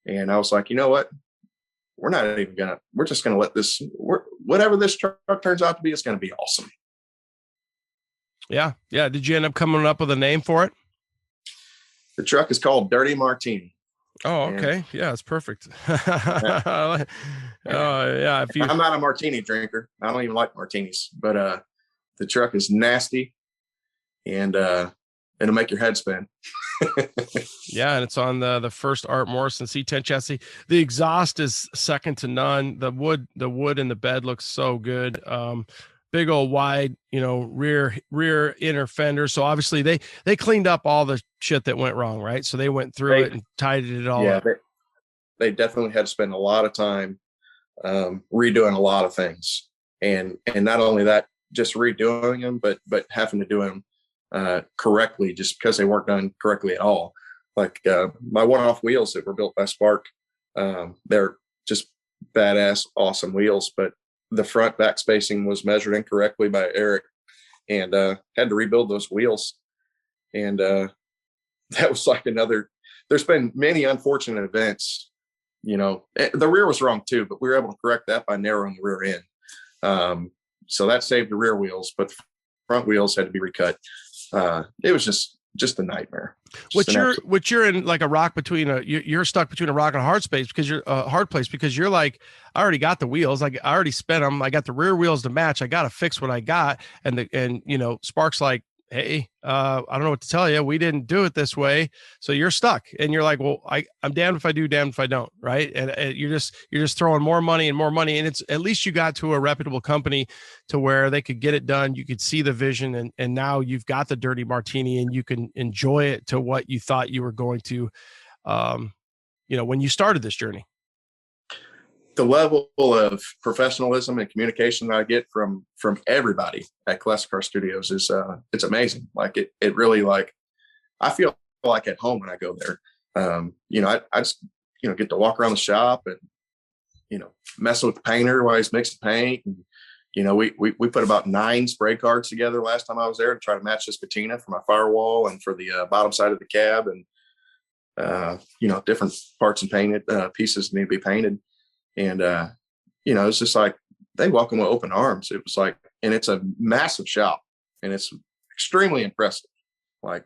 Speaker 3: And I was like, you know what? We're just going to let this, whatever this truck turns out to be, it's going to be awesome.
Speaker 2: Yeah. Yeah. Did you end up coming up with a name for it?
Speaker 3: The truck is called Dirty Martini.
Speaker 2: Oh, okay. Yeah, it's perfect. Yeah.
Speaker 3: I'm not a martini drinker. I don't even like martinis, but the truck is nasty and it'll make your head spin.
Speaker 2: Yeah, and it's on the first Art Morrison C10 chassis. The exhaust is second to none. The wood in the bed looks so good. Big old wide, rear inner fender. So obviously they cleaned up all the shit that went wrong, right? So they went through it and tidied it all up.
Speaker 3: They definitely had to spend a lot of time redoing a lot of things, and not only that, just redoing them, but having to do them correctly, just because they weren't done correctly at all. Like my one-off wheels that were built by Spark, they're just badass, awesome wheels, but the front back spacing was measured incorrectly by Eric, and had to rebuild those wheels. And that was like there's been many unfortunate events. The rear was wrong too, but we were able to correct that by narrowing the rear end. So that saved the rear wheels, but the front wheels had to be recut. It was just a nightmare.
Speaker 2: Which you're in like a rock between you're stuck between a rock and a hard space because you're a hard place because you're like, I already got the wheels. Like I already spent them. I got the rear wheels to match. I got to fix what I got. And Spark's like, hey, I don't know what to tell you. We didn't do it this way. So you're stuck. And you're like, well, I'm damned if I do, damned if I don't. Right. And you're just throwing more money and more money. And it's, at least you got to a reputable company to where they could get it done. You could see the vision, and now you've got the Dirty Martini and you can enjoy it to what you thought you were going to, when you started this journey.
Speaker 3: The level of professionalism and communication that I get from everybody at Classic Car Studios is it's amazing. Like it really, like, I feel like at home when I go there. I just get to walk around the shop and mess with the painter while he's mixing paint, and we put about 9 spray cards together last time I was there to try to match this patina for my firewall and for the bottom side of the cab, and different parts and painted pieces need to be painted. And it's just like they welcome with open arms. It was like, and it's a massive shop, and it's extremely impressive. Like,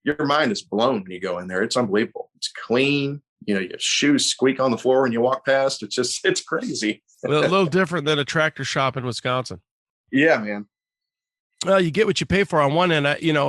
Speaker 3: your mind is blown when you go in there. It's unbelievable. It's clean. Your shoes squeak on the floor when you walk past. It's crazy.
Speaker 2: A little different than a tractor shop in Wisconsin.
Speaker 3: Yeah, man.
Speaker 2: Well, you get what you pay for on one end,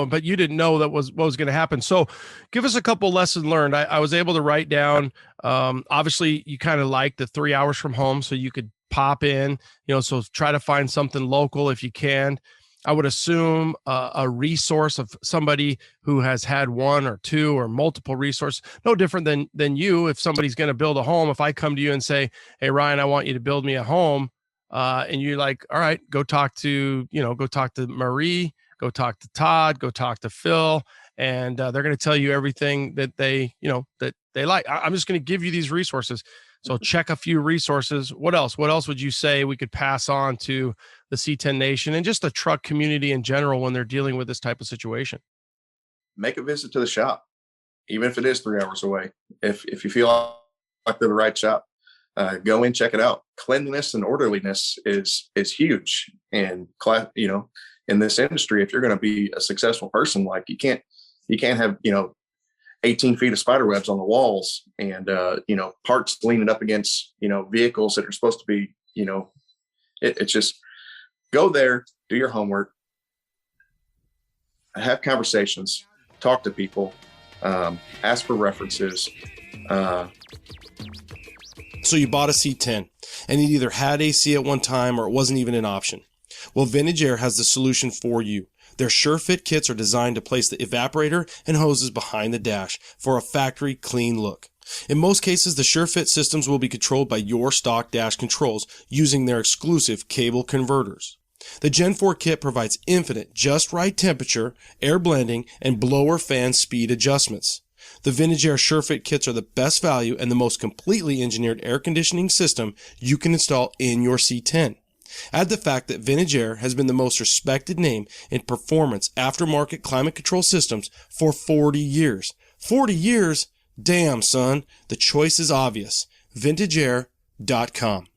Speaker 2: but you didn't know that was what was going to happen. So give us a couple lessons learned. I was able to write down, obviously you kind of like the 3 hours from home, so you could pop in, so try to find something local if you can. I would assume a resource of somebody who has had one or two or multiple resources, no different than you. If somebody's going to build a home, if I come to you and say, hey, Ryan, I want you to build me a home. And you're like, all right, go talk to Marie, go talk to Todd, go talk to Phil. And they're going to tell you everything that they like. I'm just going to give you these resources. So check a few resources. What else would you say we could pass on to the C10 Nation and just the truck community in general when they're dealing with this type of situation?
Speaker 3: Make a visit to the shop, even if it is 3 hours away. If you feel like they're the right shop, go in, check it out. Cleanliness and orderliness is huge. And in this industry, if you're going to be a successful person, like you can't have 18 feet of spider webs on the walls and parts leaning up against vehicles that are supposed to be it's just go there, do your homework, have conversations, talk to people, ask for references.
Speaker 10: So you bought a C10 and it either had AC at one time or it wasn't even an option. Well, Vintage Air has the solution for you. Their SureFit kits are designed to place the evaporator and hoses behind the dash for a factory clean look. In most cases, the SureFit systems will be controlled by your stock dash controls using their exclusive cable converters. The Gen 4 kit provides infinite, just right temperature, air blending, and blower fan speed adjustments. The Vintage Air SureFit kits are the best value and the most completely engineered air conditioning system you can install in your C10. Add the fact that Vintage Air has been the most respected name in performance aftermarket climate control systems for 40 years. 40 years? Damn, son. The choice is obvious. VintageAir.com.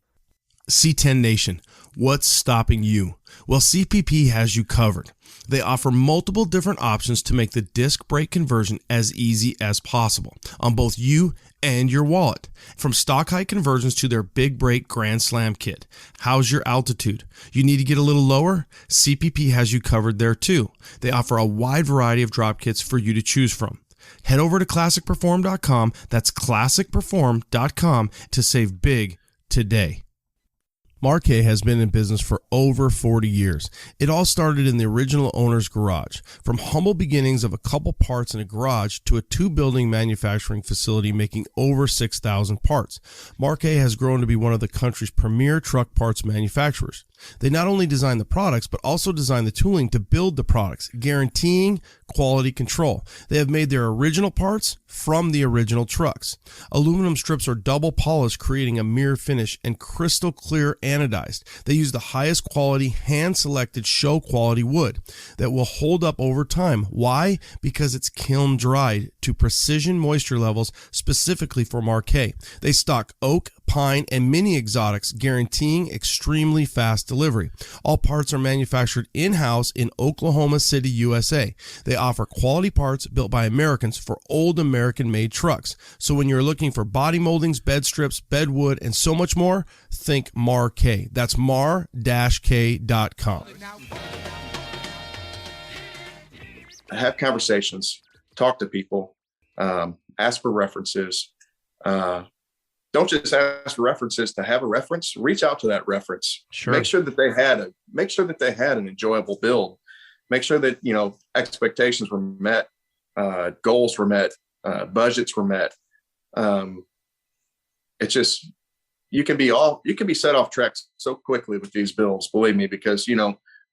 Speaker 2: C10 Nation, what's stopping you? Well, CPP has you covered. They offer multiple different options to make the disc brake conversion as easy as possible on both you and your wallet. From stock height conversions to their Big Brake Grand Slam kit. How's your altitude? You need to get a little lower? CPP has you covered there too. They offer a wide variety of drop kits for you to choose from. Head over to ClassicPerform.com, that's ClassicPerform.com, to save big today. Marquet has been in business for over 40 years. It all started in the original owner's garage. From humble beginnings of a couple parts in a garage to a 2-building manufacturing facility making over 6,000 parts, Marquet has grown to be one of the country's premier truck parts manufacturers. They not only design the products, but also design the tooling to build the products, guaranteeing quality control. They have made their original parts from the original trucks. Aluminum strips are double polished, creating a mirror finish, and crystal clear anodized. They use the highest quality, hand-selected show quality wood that will hold up over time. Why? Because it's kiln dried to precision moisture levels specifically for Marquet. They stock oak, pine, and mini exotics, guaranteeing extremely fast delivery. All parts are manufactured in-house in Oklahoma City, USA. They offer quality parts built by Americans for old American-made trucks. So when you're looking for body moldings, bed strips, bed wood, and so much more, think Marquet. That's mar-k.com.
Speaker 3: Have conversations, talk to people, ask for references. Don't just ask for references to have a reference. Reach out to that reference.
Speaker 2: Sure.
Speaker 3: Make sure that they had an enjoyable build. Make sure that expectations were met, goals were met, budgets were met. It's just you can be set off track so quickly with these builds. Believe me, because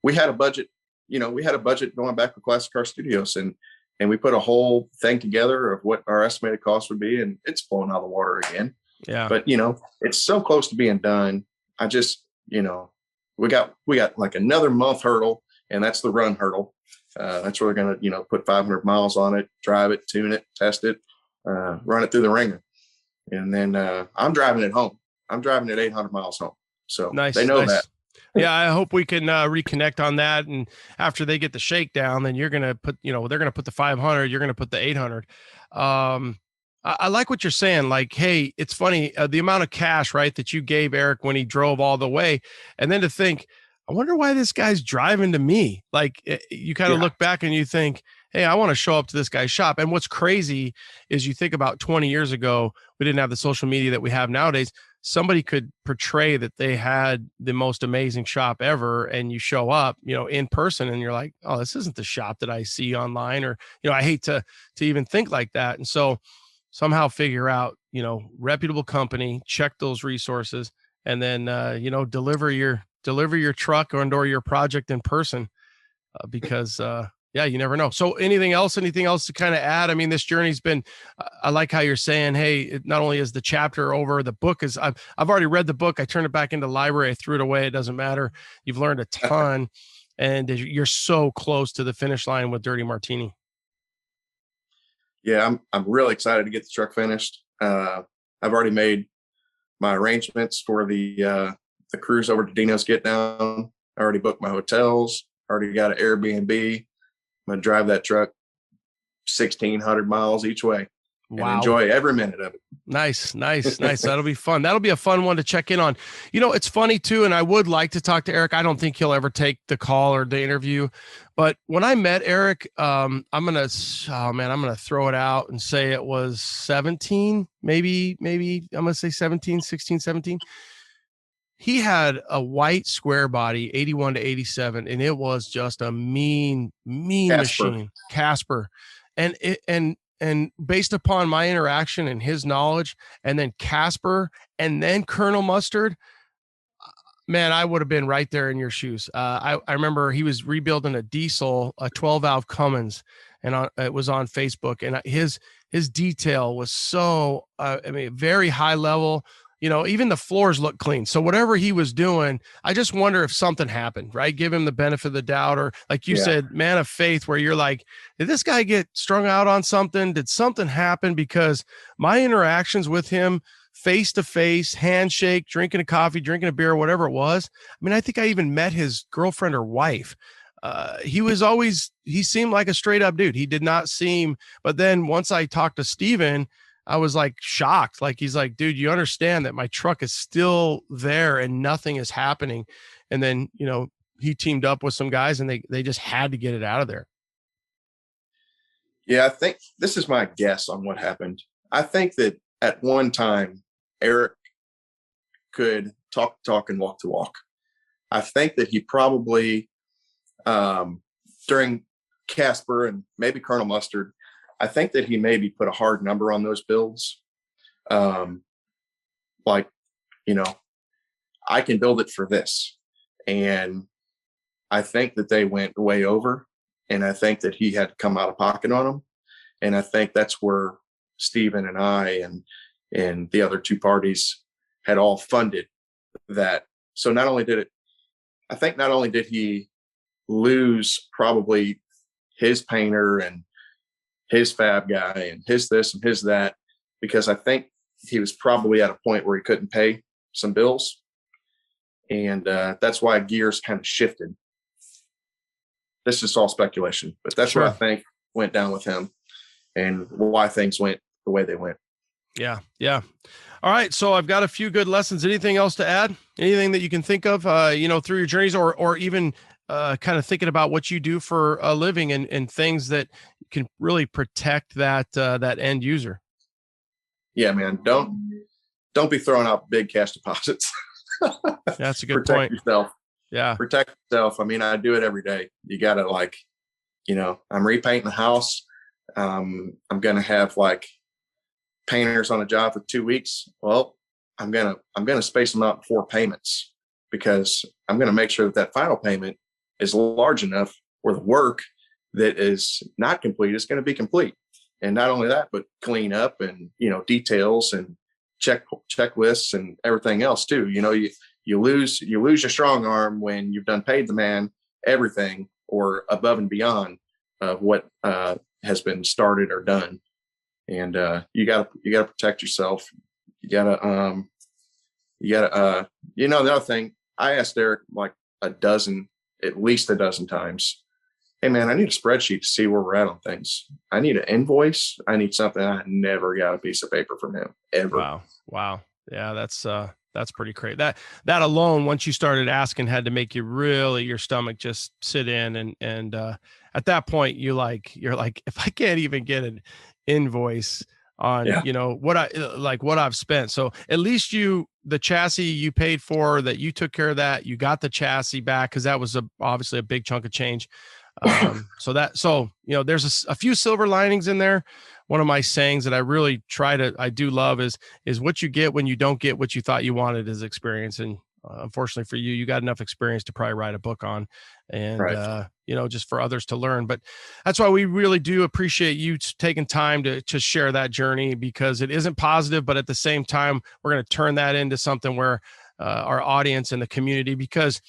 Speaker 3: we had a budget. We had a budget going back with Classic Car Studios, and we put a whole thing together of what our estimated cost would be, and it's blown out of the water again.
Speaker 2: Yeah.
Speaker 3: But it's so close to being done. I just, we got like another month hurdle, and that's the run hurdle. That's where we're going to, put 500 miles on it, drive it, tune it, test it, run it through the ringer. And then I'm driving it home. I'm driving it 800 miles home. So they know that.
Speaker 2: Yeah, I hope we can reconnect on that. And after they get the shakedown, then you're going to put, they're going to put the 500, you're going to put the 800. I like what you're saying. Like, hey, it's funny, the amount of cash, right, that you gave Eric when he drove all the way. And then to think, I wonder why this guy's driving to me. Like, you kind of look back and you think, hey, I want to show up to this guy's shop. And what's crazy is you think about 20 years ago, we didn't have the social media that we have nowadays. Somebody could portray that they had the most amazing shop ever, and you show up, in person, and you're like, oh, this isn't the shop that I see online, or, I hate to even think like that. And so somehow figure out, reputable company, check those resources, and then, deliver your truck or your project in person, because, you never know. So anything else to kind of add? I mean, this journey's been, I like how you're saying, hey, it not only is the chapter over, the book is, I've already read the book. I turned it back into the library. I threw it away. It doesn't matter. You've learned a ton, and you're so close to the finish line with Dirty Martini.
Speaker 3: Yeah, I'm really excited to get the truck finished. I've already made my arrangements for the cruise over to Dino's Get Down. I already booked my hotels. Already got an Airbnb. I'm gonna drive that truck 1,600 miles each way and enjoy every minute of it.
Speaker 2: Nice. That'll be fun. That'll be a fun one to check in on. It's funny too, and I would like to talk to Eric. I don't think he'll ever take the call or the interview, but when I met Eric, I'm gonna throw it out and say it was 17, maybe I'm gonna say 16, 17. He had a white Squarebody 81 to 87, and it was just a mean machine, Casper. And based upon my interaction and his knowledge, and then Casper, and then Colonel Mustard, man, I would have been right there in your shoes. I remember he was rebuilding a diesel, a 12-valve Cummins, and it was on Facebook, and his detail was so, very high level. Even the floors look clean. So whatever he was doing, I just wonder if something happened, right? Give him the benefit of the doubt, or like you said, man of faith, where you're like, did this guy get strung out on something? Did something happen? Because my interactions with him, face to face, handshake, drinking a coffee, drinking a beer, whatever it was. I think I even met his girlfriend or wife. He seemed like a straight up dude. He did not seem, but then once I talked to Steven, I was like shocked. Like, he's like, dude, you understand that my truck is still there and nothing is happening. And then, he teamed up with some guys, and they just had to get it out of there.
Speaker 3: Yeah, I think this is my guess on what happened. I think that at one time, Eric could talk and walk the walk. I think that he probably, during Casper and maybe Colonel Mustard, I think that he maybe put a hard number on those builds. I can build it for this. And I think that they went way over, and I think that he had to come out of pocket on them. And I think that's where Steven and I and the other two parties had all funded that. So not only did he lose probably his painter and his fab guy and his this and his that, because I think he was probably at a point where he couldn't pay some bills. And that's why gears kind of shifted. This is all speculation, but that's what I think went down with him and why things went the way they went.
Speaker 2: Yeah. All right. So I've got a few good lessons. Anything else to add? Anything that you can think of, through your journeys, or even kind of thinking about what you do for a living and things that can really protect that end user?
Speaker 3: Yeah, man. Don't be throwing out big cash deposits.
Speaker 2: That's a good
Speaker 3: Protect
Speaker 2: point.
Speaker 3: yourself.
Speaker 2: Yeah.
Speaker 3: Protect yourself. I do it every day. You got to I'm repainting the house. I'm going to have painters on a job for 2 weeks. Well, I'm going to space them out in 4 payments, because I'm going to make sure that final payment is large enough where the work that is not complete is going to be complete. And not only that, but clean up and, details and checklists and everything else too. you lose your strong arm when you've done paid the man everything or above and beyond of what has been started or done. And you gotta protect yourself. You gotta the other thing, I asked Eric like at least a dozen times, hey man, I need a spreadsheet to see where we're at on things. I need an invoice. I need something. I never got a piece of paper from him ever.
Speaker 2: Wow. Yeah, that's pretty crazy. That alone, once you started asking, had to make you really, your stomach just sit in. And at that point, you're like, if I can't even get an invoice on, what I've spent. So at least the chassis you paid for, that you took care of that, you got the chassis back, because that was obviously a big chunk of change. So there's a few silver linings in there. One of my sayings that I do love is what you get when you don't get what you thought you wanted is experience. And unfortunately for you got enough experience to probably write a book on, and
Speaker 3: right.
Speaker 2: Just for others to learn. But that's why we really do appreciate you taking time to share that journey, because it isn't positive, but at the same time, we're going to turn that into something where our audience and the community, because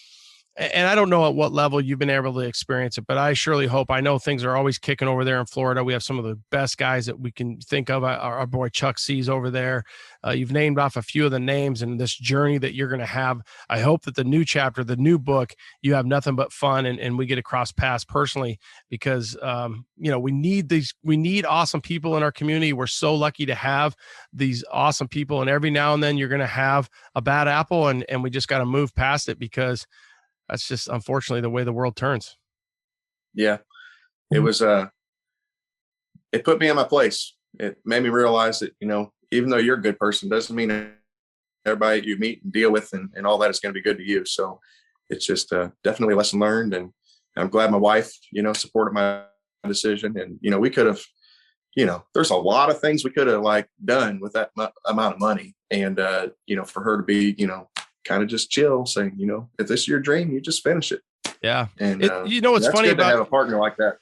Speaker 2: and I don't know at what level you've been able to experience it, but I surely hope. I know things are always kicking over there in Florida. We have some of the best guys that we can think of. Our boy Chuck C's over there. You've named off a few of the names, and this journey that you're going to have. I hope that the new chapter, the new book, you have nothing but fun, and we get to cross paths personally, because we need awesome people in our community. We're so lucky to have these awesome people, and every now and then you're going to have a bad apple, and we just got to move past it, because that's just unfortunately the way the world turns.
Speaker 3: Yeah. It was, it put me in my place. It made me realize that, even though you're a good person, doesn't mean everybody you meet and deal with and all that is going to be good to you. So it's just definitely a lesson learned. And I'm glad my wife, supported my decision. And, we could have, there's a lot of things we could have done with that amount of money. And, for her to be, kind of just chill, saying, if this is your dream, you just finish it.
Speaker 2: Yeah.
Speaker 3: And
Speaker 2: it's funny
Speaker 3: about to have a partner like that.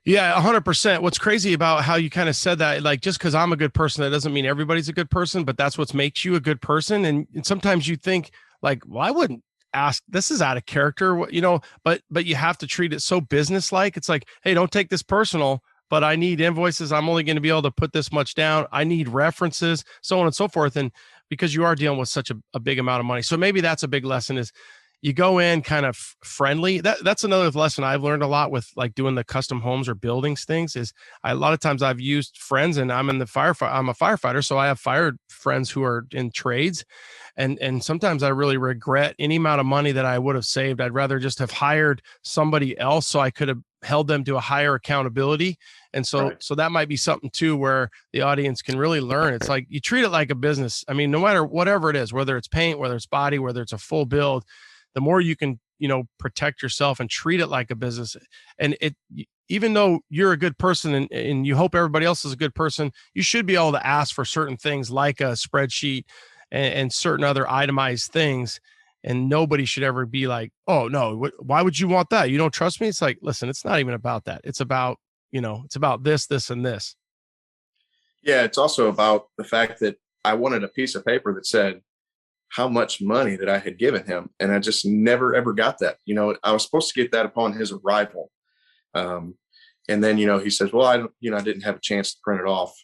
Speaker 2: Yeah, 100%. What's crazy about how you kind of said that, just because I'm a good person, that doesn't mean everybody's a good person, but that's what makes you a good person. And sometimes you think well, I wouldn't ask, this is out of character, but you have to treat it so business-like. It's like, hey, don't take this personal, but I need invoices. I'm only going to be able to put this much down. I need references, so on and so forth. And because you are dealing with such a big amount of money. So maybe that's a big lesson, is you go in kind of friendly. That's another lesson I've learned a lot with doing the custom homes or buildings things, is a lot of times I've used friends, and I'm a firefighter. So I have fired friends who are in trades. And sometimes I really regret any amount of money that I would have saved. I'd rather just have hired somebody else, so I could have held them to a higher accountability. And so that might be something too, where the audience can really learn. It's like, you treat it like a business. I mean, no matter whatever it is, whether it's paint, whether it's body, whether it's a full build, the more you can, protect yourself and treat it like a business. And even though you're a good person and you hope everybody else is a good person, you should be able to ask for certain things like a spreadsheet and certain other itemized things. And nobody should ever be like, oh no, why would you want that? You don't trust me? It's like, listen, it's not even about that. It's about, it's about this, and this.
Speaker 3: Yeah. It's also about the fact that I wanted a piece of paper that said how much money that I had given him. And I just never, ever got that. I was supposed to get that upon his arrival. And then, he says, well, I didn't have a chance to print it off.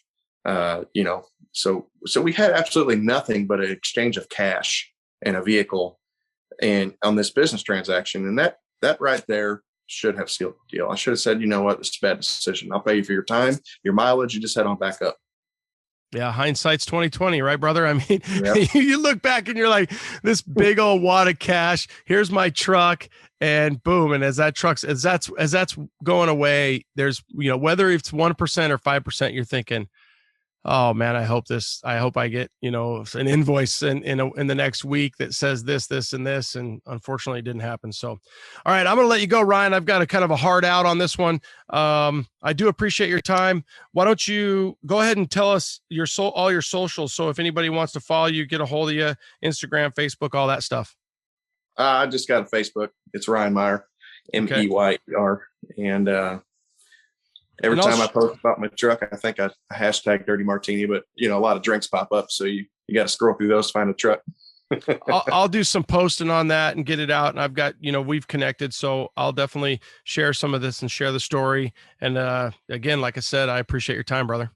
Speaker 3: So we had absolutely nothing but an exchange of cash and a vehicle and on this business transaction. And that right there should have sealed the deal. I should have said, you know what, this is a bad decision. I'll pay you for your time, your mileage. You just head on back up.
Speaker 2: Yeah. Hindsight's 2020, right, brother? I mean,
Speaker 3: yep.
Speaker 2: You look back and you're like, this big old wad of cash, here's my truck, and boom. And as that's going away, there's, whether it's 1% or 5%, you're thinking, oh man, I hope I get, an invoice in the next week that says this, and this. And unfortunately it didn't happen. So, all right, I'm going to let you go, Ryan. I've got a kind of a hard out on this one. I do appreciate your time. Why don't you go ahead and tell us all your socials? So if anybody wants to follow you, get a hold of you, Instagram, Facebook, all that stuff.
Speaker 3: I just got a Facebook. It's Ryan Meyer, Meyer. And, every time I post about my truck, I think I hashtag Dirty Martini, but a lot of drinks pop up. So you got to scroll through those to find a truck.
Speaker 2: I'll do some posting on that and get it out. And I've got, we've connected, so I'll definitely share some of this and share the story. And again, like I said, I appreciate your time, brother.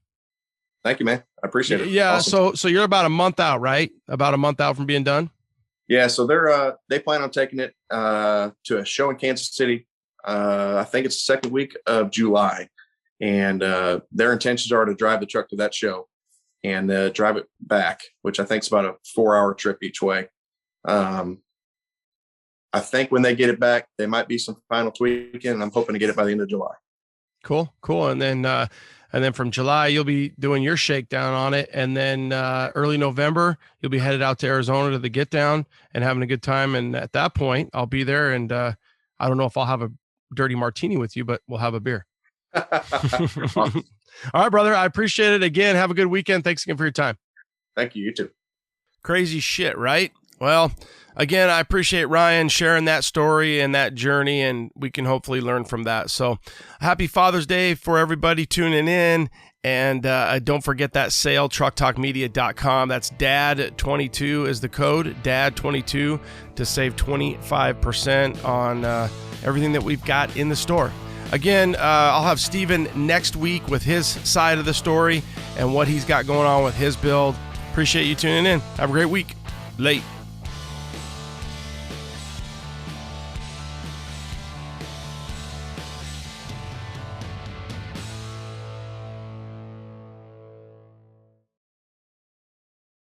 Speaker 3: Thank you, man. I appreciate it.
Speaker 2: Yeah.
Speaker 3: Awesome.
Speaker 2: So you're about a month out, right? About a month out from being done.
Speaker 3: Yeah. So they plan on taking it to a show in Kansas City. I think it's the second week of July, and their intentions are to drive the truck to that show and drive it back, which I think is about a 4-hour trip each way. I think when they get it back, there might be some final tweaking, and I'm hoping to get it by the end of July.
Speaker 2: Cool. And then from July, you'll be doing your shakedown on it. And then early November, you'll be headed out to Arizona to the get down and having a good time. And at that point, I'll be there. And I don't know if I'll have a dirty martini with you, but we'll have a beer.
Speaker 3: Awesome.
Speaker 2: All right, brother. I appreciate it. Again, have a good weekend. Thanks again for your time.
Speaker 3: Thank you. You too.
Speaker 2: Crazy shit, right? Well, again, I appreciate Ryan sharing that story and that journey, and we can hopefully learn from that. So happy Father's Day for everybody tuning in. And don't forget that sale, trucktalkmedia.com. That's DAD22 is the code, DAD22, to save 25% on everything that we've got in the store. Again, I'll have Steven next week with his side of the story and what he's got going on with his build. Appreciate you tuning in. Have a great week. Late.